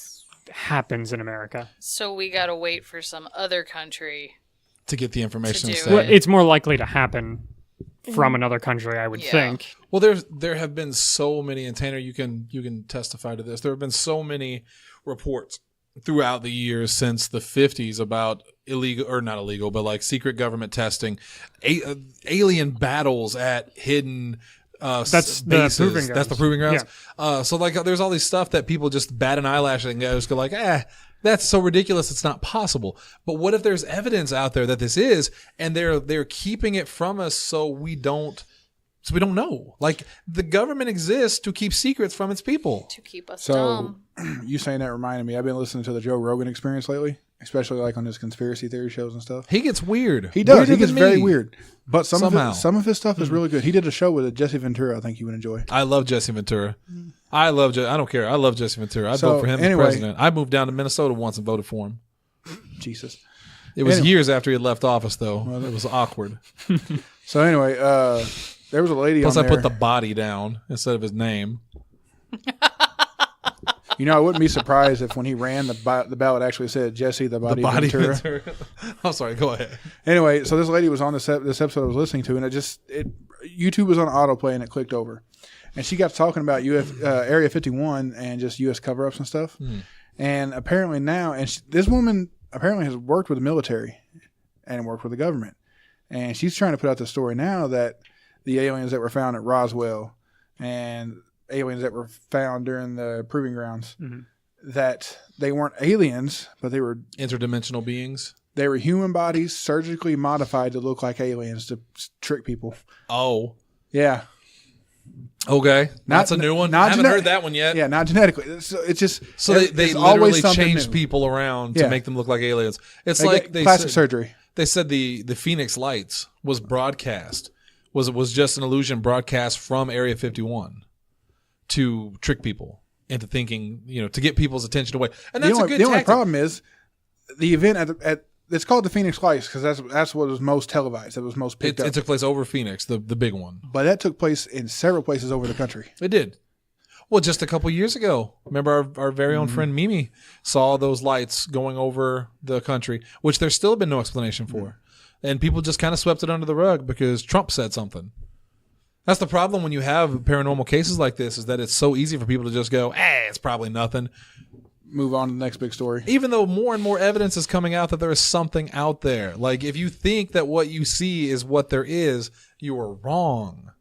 happens in America. So we gotta wait for some other country. To get the information To to do say. Well, it's more likely to happen from another country, I would Yeah. think. Well, there have been so many, and Tanner, you can testify to this. There have been so many reports throughout the years since the 50s about illegal, or not illegal, but like secret government testing, alien battles at hidden That's the bases. proving grounds. That's the proving grounds. So like, there's all these stuff that people just bat an eyelash and just go like, that's so ridiculous, it's not possible. But what if there's evidence out there that this is, and they're keeping it from us so we don't know? Like, the government exists to keep secrets from its people. To keep us So, dumb. you saying that reminded me. I've been listening to the Joe Rogan Experience lately, especially like on his conspiracy theory shows and stuff. He gets weird. He does. Weirder He gets than very me. weird. But some Somehow. of his stuff is really good. He did a show with Jesse Ventura. I think you would enjoy. I love Jesse Ventura. I don't care. I love Jesse Ventura. I'd So, vote for him anyway. as president. I moved down to Minnesota once and voted for him. Jesus. It was Anyway. years after he had left office, though. It was awkward. So anyway, there was a lady Plus, on I there. put the body down instead of his name. I wouldn't be surprised if when he ran, the ballot actually said Jesse the Body, Ventura. Ventura. I'm sorry. Go ahead. Anyway, so this lady was on this episode I was listening to, and YouTube was on autoplay, and it clicked over, and she got to talking about Area 51 and just U.S. cover-ups and stuff. And apparently now, this woman apparently has worked with the military and worked with the government, and she's trying to put out the story now that the aliens that were found at Roswell and aliens that were found during the proving grounds, that they weren't aliens, but they were Interdimensional beings. They were human bodies surgically modified to look like aliens to trick people. Oh. Yeah. Okay. That's a new one. I haven't heard that one yet. Yeah, not genetically. It's just So they it's always literally something changed new. people around Yeah. to make them look like aliens. It's They like get they plastic said, surgery. They said the Phoenix Lights was broadcast. Was just an illusion broadcast from Area 51 to trick people into thinking, to get people's attention away. And that's a good The only tactic. problem is the event at it's called the Phoenix Lights because that's what was most televised. That was most picked up. It took place over Phoenix, the big one. But that took place in several places over the country. It did. Well, just a couple years ago, remember our very own friend Mimi saw those lights going over the country, which there's still been no explanation for. And people just kind of swept it under the rug because Trump said something. That's the problem when you have paranormal cases like this, is that it's so easy for people to just go, it's probably nothing. Move on to the next big story. Even though more and more evidence is coming out that there is something out there. Like, if you think that what you see is what there is, you are wrong.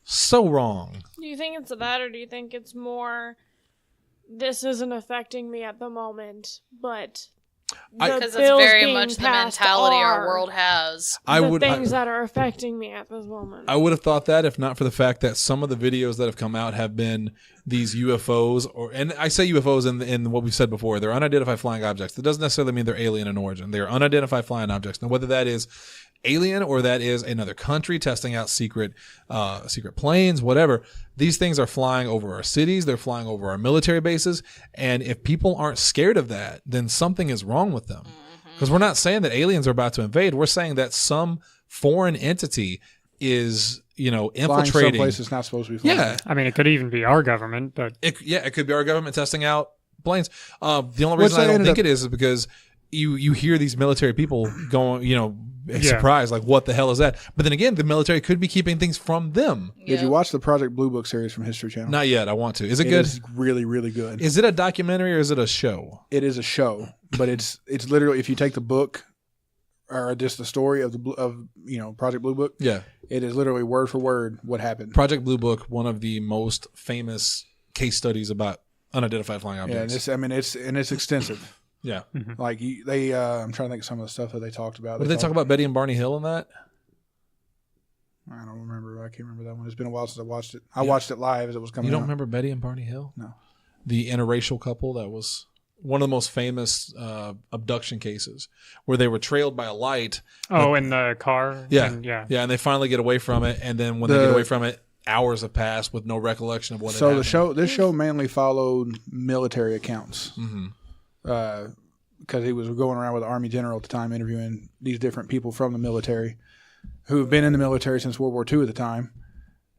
So wrong. Do you think it's that, or do you think it's more, this isn't affecting me at the moment, but Because it's bills very being much the passed mentality our are world has. the things that are affecting me at this moment? I would have thought that if not for the fact that some of the videos that have come out have been these UFOs, and I say UFOs in what we've said before, they're unidentified flying objects. That doesn't necessarily mean they're alien in origin. They're unidentified flying objects. Now, whether that is alien or that is another country testing out secret planes, whatever. These things are flying over our cities. They're flying over our military bases. And if people aren't scared of that, then something is wrong with them. Because we're not saying that aliens are about to invade. We're saying that some foreign entity is, infiltrating. Someplace it's not supposed to be flying. Yeah. I mean, it could even be our government, but It could be our government testing out planes. The only reason I don't think it is because you hear these military people going, surprised, like, what the hell is that? But then again, the military could be keeping things from them. Did you watch the Project Blue Book series from History Channel? Not yet. I want to. Is it good? It's really, really good. Is it a documentary or is it a show? It is a show, but it's literally, if you take the book or just the story of Project Blue Book, Yeah. it is literally word for word what happened. Project Blue Book, one of the most famous case studies about unidentified flying Yeah, objects. and it's extensive. Yeah. Like they, I'm trying to think of some of the stuff that they talked about. What did they talk about Betty and Barney Hill in that? I don't remember. I can't remember that one. It's been a while since I watched it. I watched it live as it was coming You don't out. remember Betty and Barney Hill? No. The interracial couple that was one of the most famous abduction cases where they were trailed by a light. in the car. Yeah. And, yeah. Yeah, and they finally get away from it. And then when they get away from it, hours have passed with no recollection of what had happened. This show mainly followed military accounts. Because he was going around with the Army general at the time interviewing these different people from the military who have been in the military since World War II at the time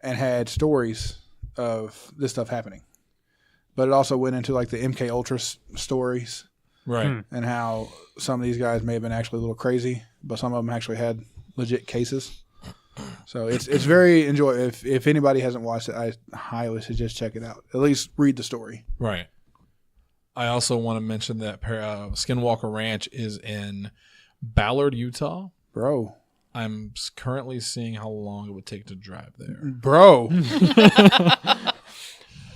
and had stories of this stuff happening. But it also went into like the MK Ultra stories, Right. and how some of these guys may have been actually a little crazy, but some of them actually had legit cases. So it's very enjoyable. If anybody hasn't watched it, I highly suggest check it out. At least read the story. Right. I also want to mention that Skinwalker Ranch is in Ballard, Utah. Bro. I'm currently seeing how long it would take to drive there. Bro.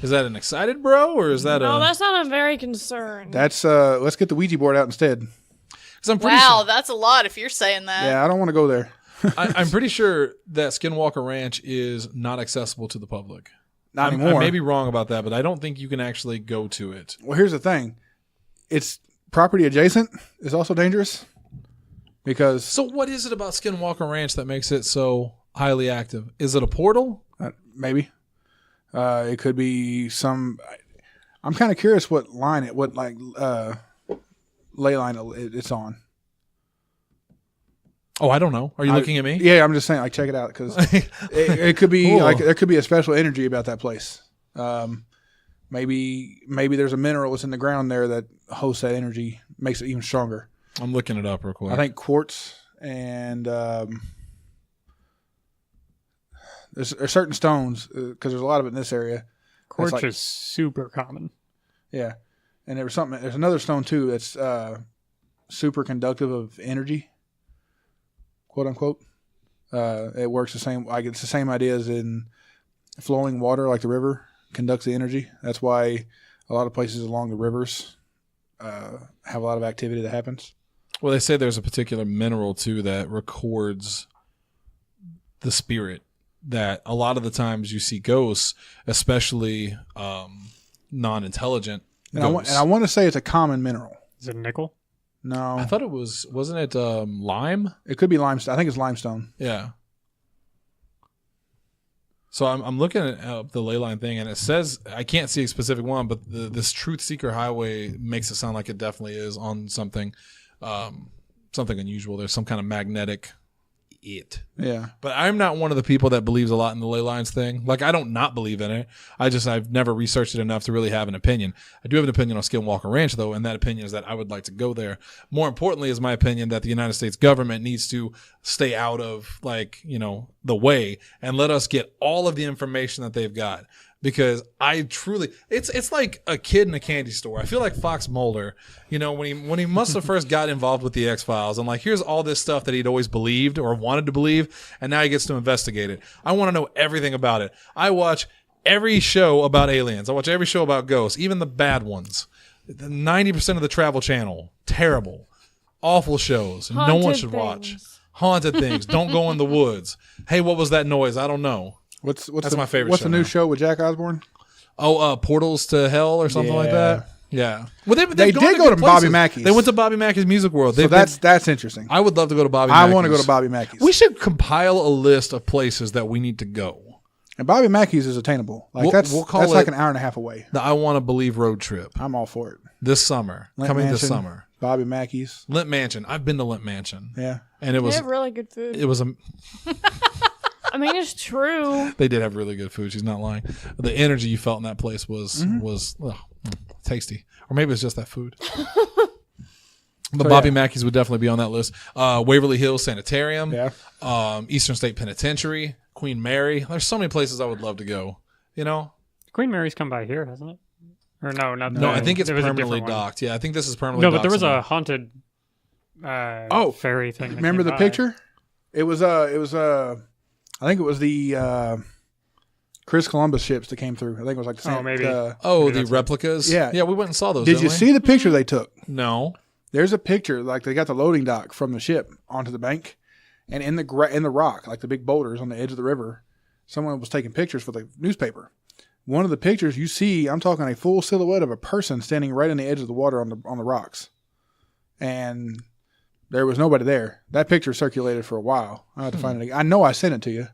Is that an excited bro or is that No, a... that's not a very concerned. That's let's get the Ouija board out instead. 'Cause I'm pretty Wow, sure, that's a lot if you're saying that. Yeah, I don't want to go there. I'm pretty sure that Skinwalker Ranch is not accessible to the public. Not I anymore. may be wrong about that, but I don't think you can actually go to it. Well, here's the thing. It's property adjacent is also dangerous because So what is it about Skinwalker Ranch that makes it so highly active? Is it a portal? maybe it could be some. I'm kind of curious what ley line it's on. Oh, I don't know. Are you looking at me? Yeah, I'm just saying, like, check it out because it could be Cool. like there could be a special energy about that place. Maybe there's a mineral that's in the ground there that hosts that energy, makes it even stronger. I'm looking it up real quick. I think quartz and there's certain stones because there's a lot of it in this area. Quartz like- is super common. Yeah, and there's another stone too that's super conductive of energy, quote unquote. It works the same. Like it's the same idea as in flowing water, like the river conducts the energy. That's why a lot of places along the rivers have a lot of activity that happens. Well, they say there's a particular mineral too that records the spirit. That a lot of the times you see ghosts, especially non-intelligent ghosts. And I want to say it's a common mineral. Is it nickel? No, I thought it wasn't it lime? it could be limestone. I think it's limestone. Yeah. So I'm looking at the ley line thing, and it says I can't see a specific one, but this Truth Seeker Highway makes it sound like it definitely is on something unusual. There's some kind of magnetic Yeah. But I'm not one of the people that believes a lot in the ley lines thing. Like, I don't not believe in it. I've never researched it enough to really have an opinion. I do have an opinion on Skinwalker Ranch, though, and that opinion is that I would like to go there. More importantly is my opinion that the United States government needs to stay out of, the way and let us get all of the information that they've got. Because I truly, it's like a kid in a candy store. I feel like Fox Mulder, when he must have first got involved with the X-Files, and here's all this stuff that he'd always believed or wanted to believe, and now he gets to investigate it. I want to know everything about it. I watch every show about aliens. I watch every show about ghosts, even the bad ones. 90% of the Travel Channel, terrible, awful shows. No one Haunted should watch. things. Haunted things. Don't go in the woods. Hey, what was that noise? I don't know. That's my favorite What's show the new now. show with Jack Osborne? Oh, Portals to Hell or something like that. Yeah. Well, They they've gone did go good to Bobby places. Mackey's. They went to Bobby Mackey's Music World. So that's interesting. I would love to go to Bobby I Mackey's. want to go to Bobby Mackey's. We should compile a list of places that we need to go. And Bobby Mackey's is attainable. Like We'll call that's it like an hour and a half away. The I Want to Believe road trip I'm all for it. this summer. Lint Coming Mansion, this summer. Bobby Mackey's. Lint Mansion. I've been to Lint Mansion. Yeah. And it They was have really good food. I mean, it's true. they did have really good food. She's not lying. The energy you felt in that place was tasty. Or maybe it's just that food. But So, Bobby yeah. Mackey's would definitely be on that list. Waverly Hills Sanitarium. Yeah. Eastern State Penitentiary. Queen Mary. There's so many places I would love to go. You know? Queen Mary's come by here, hasn't it? Or no, not No, I think it's there was a permanently different one. docked. Yeah, I think this is permanently No, docked. but there was somewhere. a haunted fairy thing. that Remember came the by. picture? It was I think it was the Chris Columbus ships that came through. I think it was like the same. maybe. Oh, the replicas? Yeah. Yeah, we went and saw those. Did didn't you we? see the picture they took? No. There's a picture, like they got the loading dock from the ship onto the bank, and in the rock, like the big boulders on the edge of the river, someone was taking pictures for the newspaper. One of the pictures you see, I'm talking a full silhouette of a person standing right on the edge of the water on the rocks, and there was nobody there. That picture circulated for a while. I had to find it again. I know I sent it to you.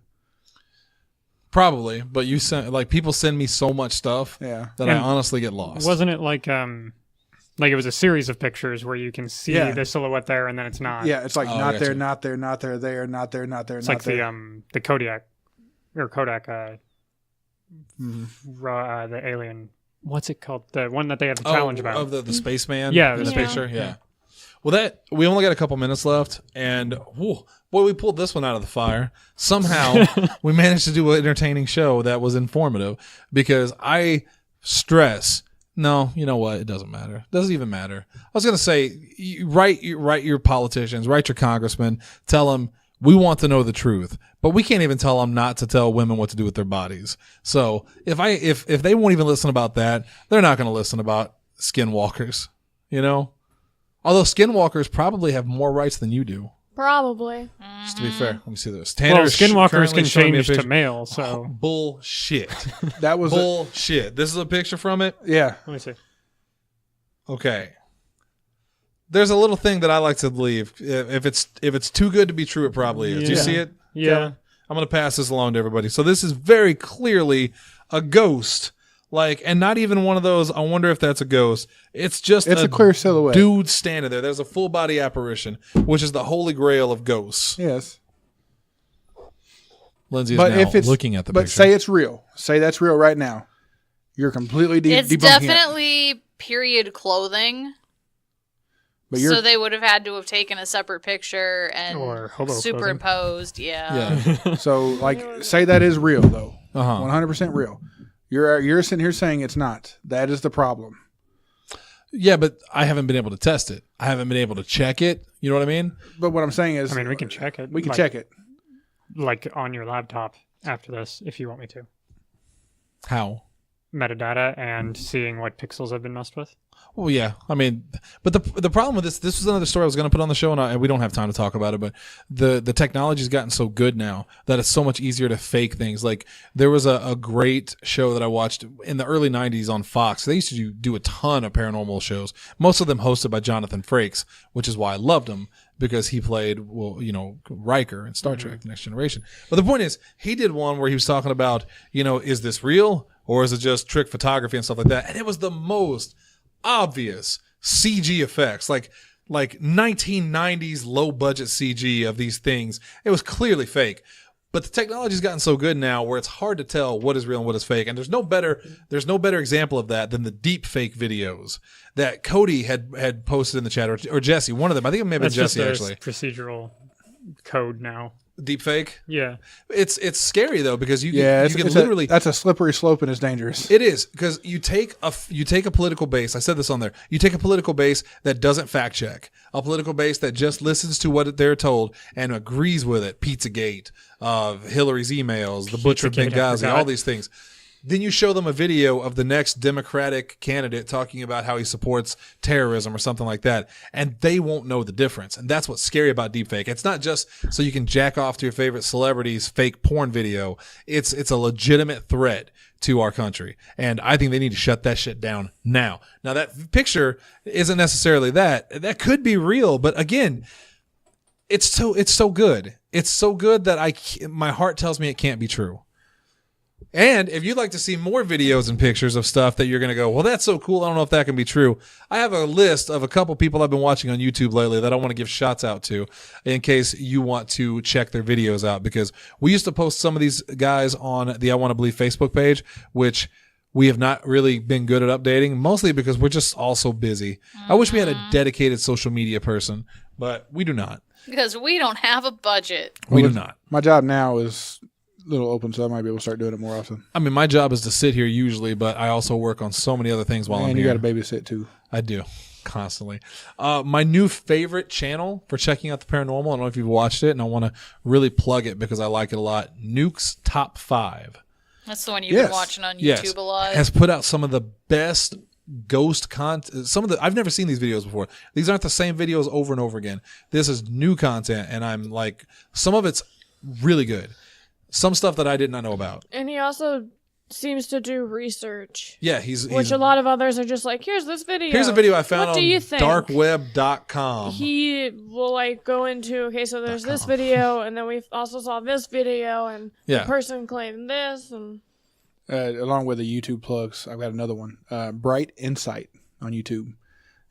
Probably, but you sent people send me so much stuff Yeah. that I honestly get lost. Wasn't it like it was a series of pictures where you can see Yeah. the silhouette there and then it's not. Yeah, it's like Oh, I not got there, you. not there, not there, there, not there, not there, It's not like there. the Kodak the alien. What's it called? The one that they have the challenge about. of the spaceman. Yeah, this Yeah. picture. Yeah. Well, that we only got a couple minutes left, and boy, we pulled this one out of the fire. Somehow, we managed to do an entertaining show that was informative. Because I stress, no, you know what? It doesn't matter. It doesn't even matter. I was gonna say, write your politicians, write your congressmen, tell them we want to know the truth, but we can't even tell them not to tell women what to do with their bodies. So if they won't even listen about that, they're not going to listen about skinwalkers. You know. Although skinwalkers probably have more rights than you do. Probably. Just to be fair, let me see this. well, Tanner is skinwalkers currently can showing me a change to picture. male, so Bullshit. That was Bullshit. This is a picture from it. yeah. let me see. Okay. There's a little thing that I like to believe. If it's too good to be true, it probably is. Do you Yeah. see it? Yeah. I'm going to pass this along to everybody. So this is very clearly a ghost. And not even one of those, I wonder if that's a ghost. It's just It's a clear silhouette. dude standing there. There's a full body apparition, which is the holy grail of ghosts. Yes. Lindsay is But now if it's looking at the but picture. say it's real. Say that's real right now. You're completely It's debunking it. definitely period clothing. But you're So they would have had to have taken a separate picture and Or hobo superimposed. Yeah. yeah. so like say that is real though. Uh-huh. 100% real. You're sitting here saying it's not. That is the problem. Yeah, but I haven't been able to test it. I haven't been able to check it. You know what I mean? But what I'm saying is I mean, we can check it. We can like, check it. like on your laptop after this, if you want me to. How? Metadata and seeing what pixels have been messed with. Well, yeah. I mean, but the problem with this was another story I was going to put on the show, and we don't have time to talk about it, but the technology's gotten so good now that it's so much easier to fake things. Like, there was a great show that I watched in the early 90s on Fox. They used to do a ton of paranormal shows, most of them hosted by Jonathan Frakes, which is why I loved him, because he played, Riker in Star Trek Next Generation. But the point is, he did one where he was talking about, is this real or is it just trick photography and stuff like that? And it was the most obvious CG effects, like 1990s low budget CG of these things. It was clearly fake. But the technology's gotten so good now where it's hard to tell what is real and what is fake. And there's no better example of that than the deep fake videos that Cody had posted in the chat, or Jesse, one of them. I think it may have been That's just Jesse a actually. procedural code now. Deep fake. Yeah. It's scary though, because you Yeah, can literally that's a slippery slope and it's dangerous. It is, because you take a political base. I said this on there. You take a political base that doesn't fact check, a political base that just listens to what they're told and agrees with it. Pizzagate, Hillary's emails, the butcher of Pizzagate, I Benghazi, forgot. all these things. Then you show them a video of the next Democratic candidate talking about how he supports terrorism or something like that, and they won't know the difference. And that's what's scary about deepfake. It's not just so you can jack off to your favorite celebrity's fake porn video. It's a legitimate threat to our country. And I think they need to shut that shit down now. Now, that picture isn't necessarily that. That could be real, but again, it's so good. It's so good that my heart tells me it can't be true. And if you'd like to see more videos and pictures of stuff that you're going to go, well, that's so cool, I don't know if that can be true, I have a list of a couple people I've been watching on YouTube lately that I want to give shots out to in case you want to check their videos out, because we used to post some of these guys on the I Want to Believe Facebook page, which we have not really been good at updating, mostly because we're just all so busy. I wish we had a dedicated social media person, but we do not. Because we don't have a budget. We do not. My job now is a little open, so I might be able to start doing it more often. I mean, my job is to sit here usually, but I also work on so many other things while I'm here. And you got to babysit too. I do, constantly. My new favorite channel for checking out the paranormal, I don't know if you've watched it, and I want to really plug it because I like it a lot, Nuke's Top 5. That's the one you've been watching on YouTube a lot. Has put out some of the best ghost content. I've never seen these videos before. These aren't the same videos over and over again. This is new content, and I'm like, some of it's really good. Some stuff that I did not know about. And he also seems to do research. Yeah, which a lot of others are just like, here's this video. Here's a video I found what do on you think? darkweb.com. He will like go into, okay, so there's this video, and then we also saw this video, and the person claimed this, and along with the YouTube plugs, I've got another one. Bright Insight on YouTube.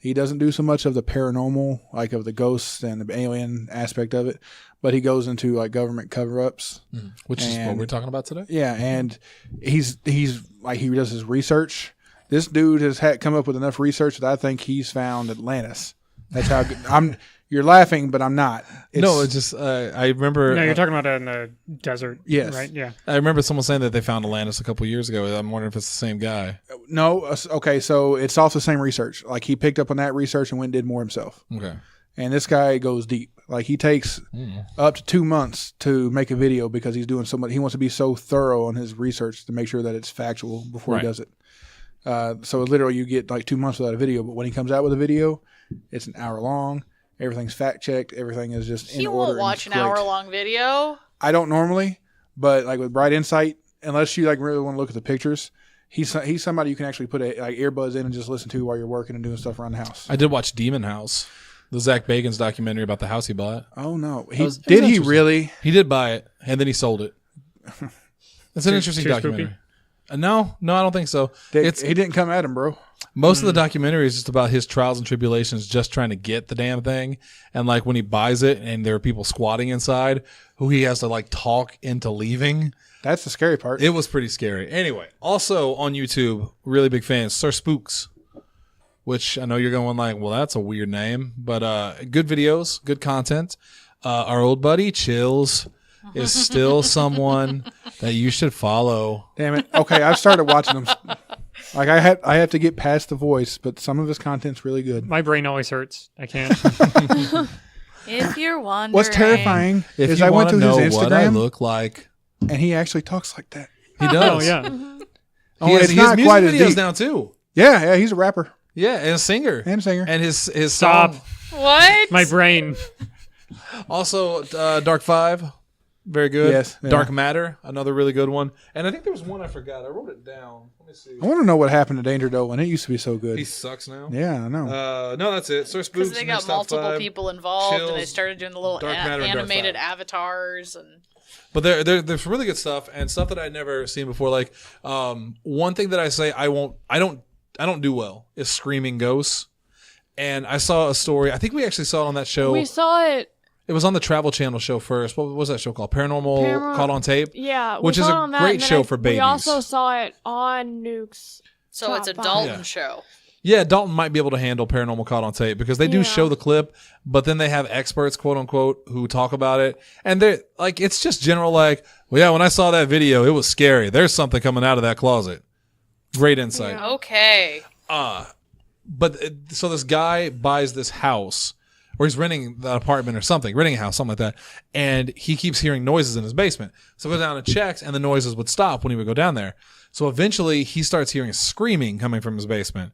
He doesn't do so much of the paranormal, like of the ghosts and the alien aspect of it, but he goes into like government cover-ups, which is what we're talking about today. Yeah, and he's like, he does his research. This dude has come up with enough research that I think he's found Atlantis. That's how good, You're laughing, but I'm not. It's just I remember. No, you're talking about in the desert. Yes. Right? Yeah. I remember someone saying that they found Atlantis a couple years ago. I'm wondering if it's the same guy. No. Okay, so it's off the same research. Like, he picked up on that research and went and did more himself. Okay. And this guy goes deep. Like, he takes up to 2 months to make a video because he's doing so much. He wants to be so thorough on his research to make sure that it's factual before he does it. So literally you get like 2 months without a video, but when he comes out with a video, it's an hour long. Everything's fact checked. Everything is just in order. You won't watch an hour-long video. I don't normally, but like with Bright Insight, unless you like really want to look at the pictures, he's somebody you can actually put like earbuds in and just listen to while you're working and doing stuff around the house. I did watch Demon House, the Zach Bagans documentary about the house he bought. Oh no, Did he really? He did buy it and then he sold it. It's an interesting documentary. No, I don't think so. He didn't come at him, bro. Most of the documentary is just about his trials and tribulations just trying to get the damn thing. And like when he buys it and there are people squatting inside who he has to like talk into leaving. That's the scary part. It was pretty scary. Anyway, also on YouTube, really big fan, Sir Spooks, which I know you're going like, well, that's a weird name, but good videos, good content. Our old buddy Chills is still someone that you should follow. Damn it. Okay, I've started watching them. Like I have to get past the voice, but some of his content's really good. My brain always hurts. I can't. If you're wondering. What's terrifying If is you I went want to to know his what I Instagram look like, and he actually talks like that. he does. Oh, yeah. It's He has not music quite as videos deep. now too. Yeah, he's a rapper Yeah, and a singer. and singer. And his Stop. song. What? My brain. Also, Dark 5, very good. Yes, yeah. Dark Matter, another really good one. And I think there was one I forgot. I wrote it down. Let me see. I want to know what happened to Danger Dolan. It used to be so good. He sucks now. Yeah, I know. No, that's it. Sir Spooks. Because they got Next Top multiple 5. people involved, and they Chills, started doing the little Dark Matter, and Dark animated 5. avatars and. But there's really good stuff and stuff that I'd never seen before. Like one thing that I say I don't do well is screaming ghosts. And I saw a story. I think we actually saw it on that show. we saw it. It was on the Travel Channel show first. What was that show called? Paranormal Caught on Tape? Yeah, we Which is saw it a on that, great and then show for babies. We also saw it on Nuke's. So it's a Top Dalton five. show. Yeah, Dalton might be able to handle Paranormal Caught on Tape because they do Yeah. show the clip, but then they have experts, quote unquote, who talk about it. And they're like, it's just general like, well, yeah, when I saw that video, it was scary. There's something coming out of that closet. Great insight. Yeah. Okay. But so this guy buys this house or he's renting the apartment or something, renting a house, something like that. And he keeps hearing noises in his basement. So goes down and checks, and the noises would stop when he would go down there. So eventually he starts hearing screaming coming from his basement.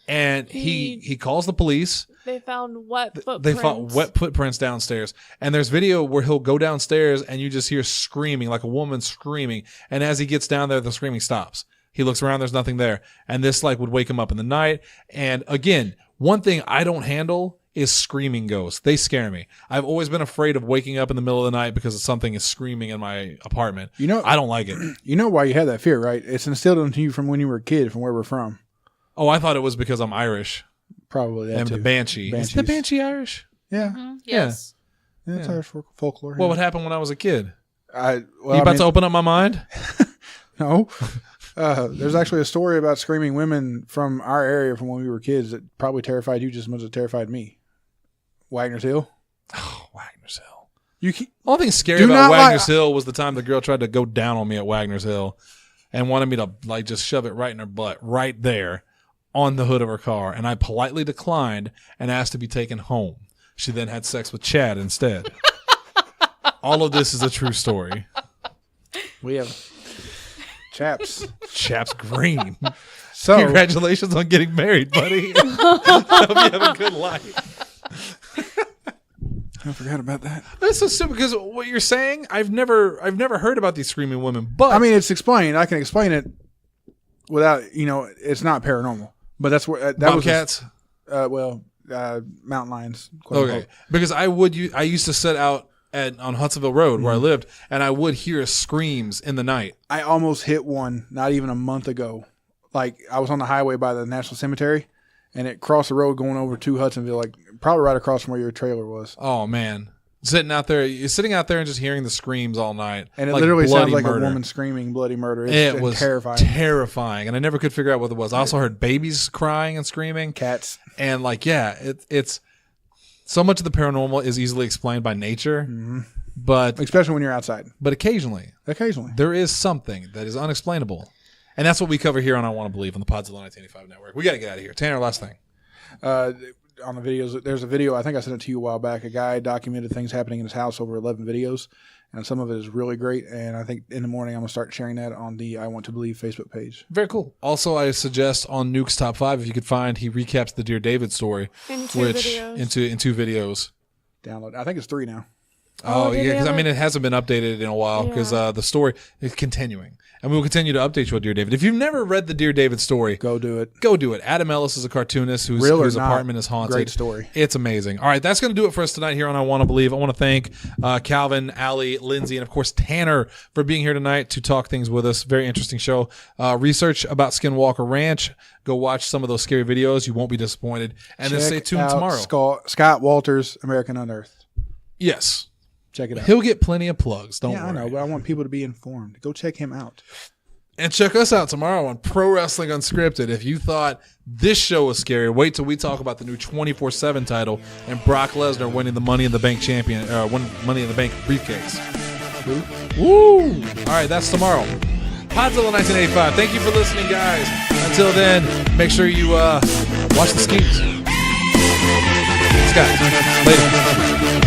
And he calls the police. They found wet footprints. They found wet footprints downstairs. And there's video where he'll go downstairs and you just hear screaming, like a woman screaming. And as he gets down there, the screaming stops. He looks around, there's nothing there. And this like would wake him up in the night. And again, one thing I don't handle is screaming ghosts. They scare me. I've always been afraid of waking up in the middle of the night because something is screaming in my apartment. You know, I don't like it. You know why you had that fear, right? It's instilled into you from when you were a kid, from where we're from. Oh, I thought it was because I'm Irish. Probably that And too. the Banshee. Is the Banshee Irish? Yeah. Mm-hmm. Yes. Yeah, it's Irish folklore. What would happen when I was a kid? Well, You about to open up my mind? No. There's actually a story about screaming women from our area from when we were kids that probably terrified you just as much as it terrified me. Wagner's Hill. Oh, Wagner's Hill. You can, All thing scary Do about not Wagner's lie. Hill was the time the girl tried to go down on me at Wagner's Hill and wanted me to like just shove it right in her butt, right there on the hood of her car. And I politely declined and asked to be taken home. She then had sex with Chad instead. All of this is a true story. we have chaps. Chap's green. So Congratulations on getting married, buddy. Hope you have a good life. I forgot about that. That's so stupid because what you're saying, I've never heard about these screaming women. But I mean, it's explained. I can explain it without, it's not paranormal. But that's where that Bobcats. was. Mountain lions. quote Okay, unquote. because I used to sit out on Hudsonville Road where I lived, and I would hear screams in the night. I almost hit one not even a month ago. Like I was on the highway by the National Cemetery, and it crossed the road going over to Hudsonville, like probably right across from where your trailer was. Oh man, you're sitting out there and just hearing the screams all night, And it like literally sounds bloody like murder. a woman screaming bloody murder. It was terrifying. terrifying, and I never could figure out what it was. I also heard babies crying and screaming, Cats. and it's so much of the paranormal is easily explained by nature, but Especially when you're outside. occasionally Occasionally. there is something that is unexplainable. And that's what we cover here on I Want to Believe on the Podzilla 1985 Network. We got to get out of here. Tanner, last thing. On the videos, there's a video, I think I sent it to you a while back. A guy documented things happening in his house over 11 videos, and some of it is really great. And I think in the morning I'm going to start sharing that on the I Want to Believe Facebook page. Very cool. Also, I suggest on Nuke's Top 5, if you could find, he recaps the Dear David story. In two videos. In two videos. Download. I think it's 3 now. Oh, did yeah, they because ever- it hasn't been updated in a while because Yeah. the story is continuing. And we will continue to update you on Dear David. If you've never read the Dear David story, Go do it. go do it. Adam Ellis is a cartoonist Real or whose not, apartment is haunted. great story. It's amazing. All right, that's going to do it for us tonight here on I Want to Believe. I want to thank Calvin, Allie, Lindsay, and of course Tanner for being here tonight to talk things with us. Very interesting show. Research about Skinwalker Ranch. Go watch some of those scary videos. You won't be disappointed. And then stay Check tuned out tomorrow. Scott Walters, American Unearthed. Yes. Check it out. He'll get plenty of plugs. Don't Yeah, worry. I know, but I want people to be informed. Go check him out. And check us out tomorrow on Pro Wrestling Unscripted. If you thought this show was scary, wait till we talk about the new 24/7 title and Brock Lesnar winning the Money in the Bank Money in the Bank briefcase. Woo! All right, that's tomorrow. Podzilla 1985. Thank you for listening, guys. Until then, make sure you watch the skis. Scott, later.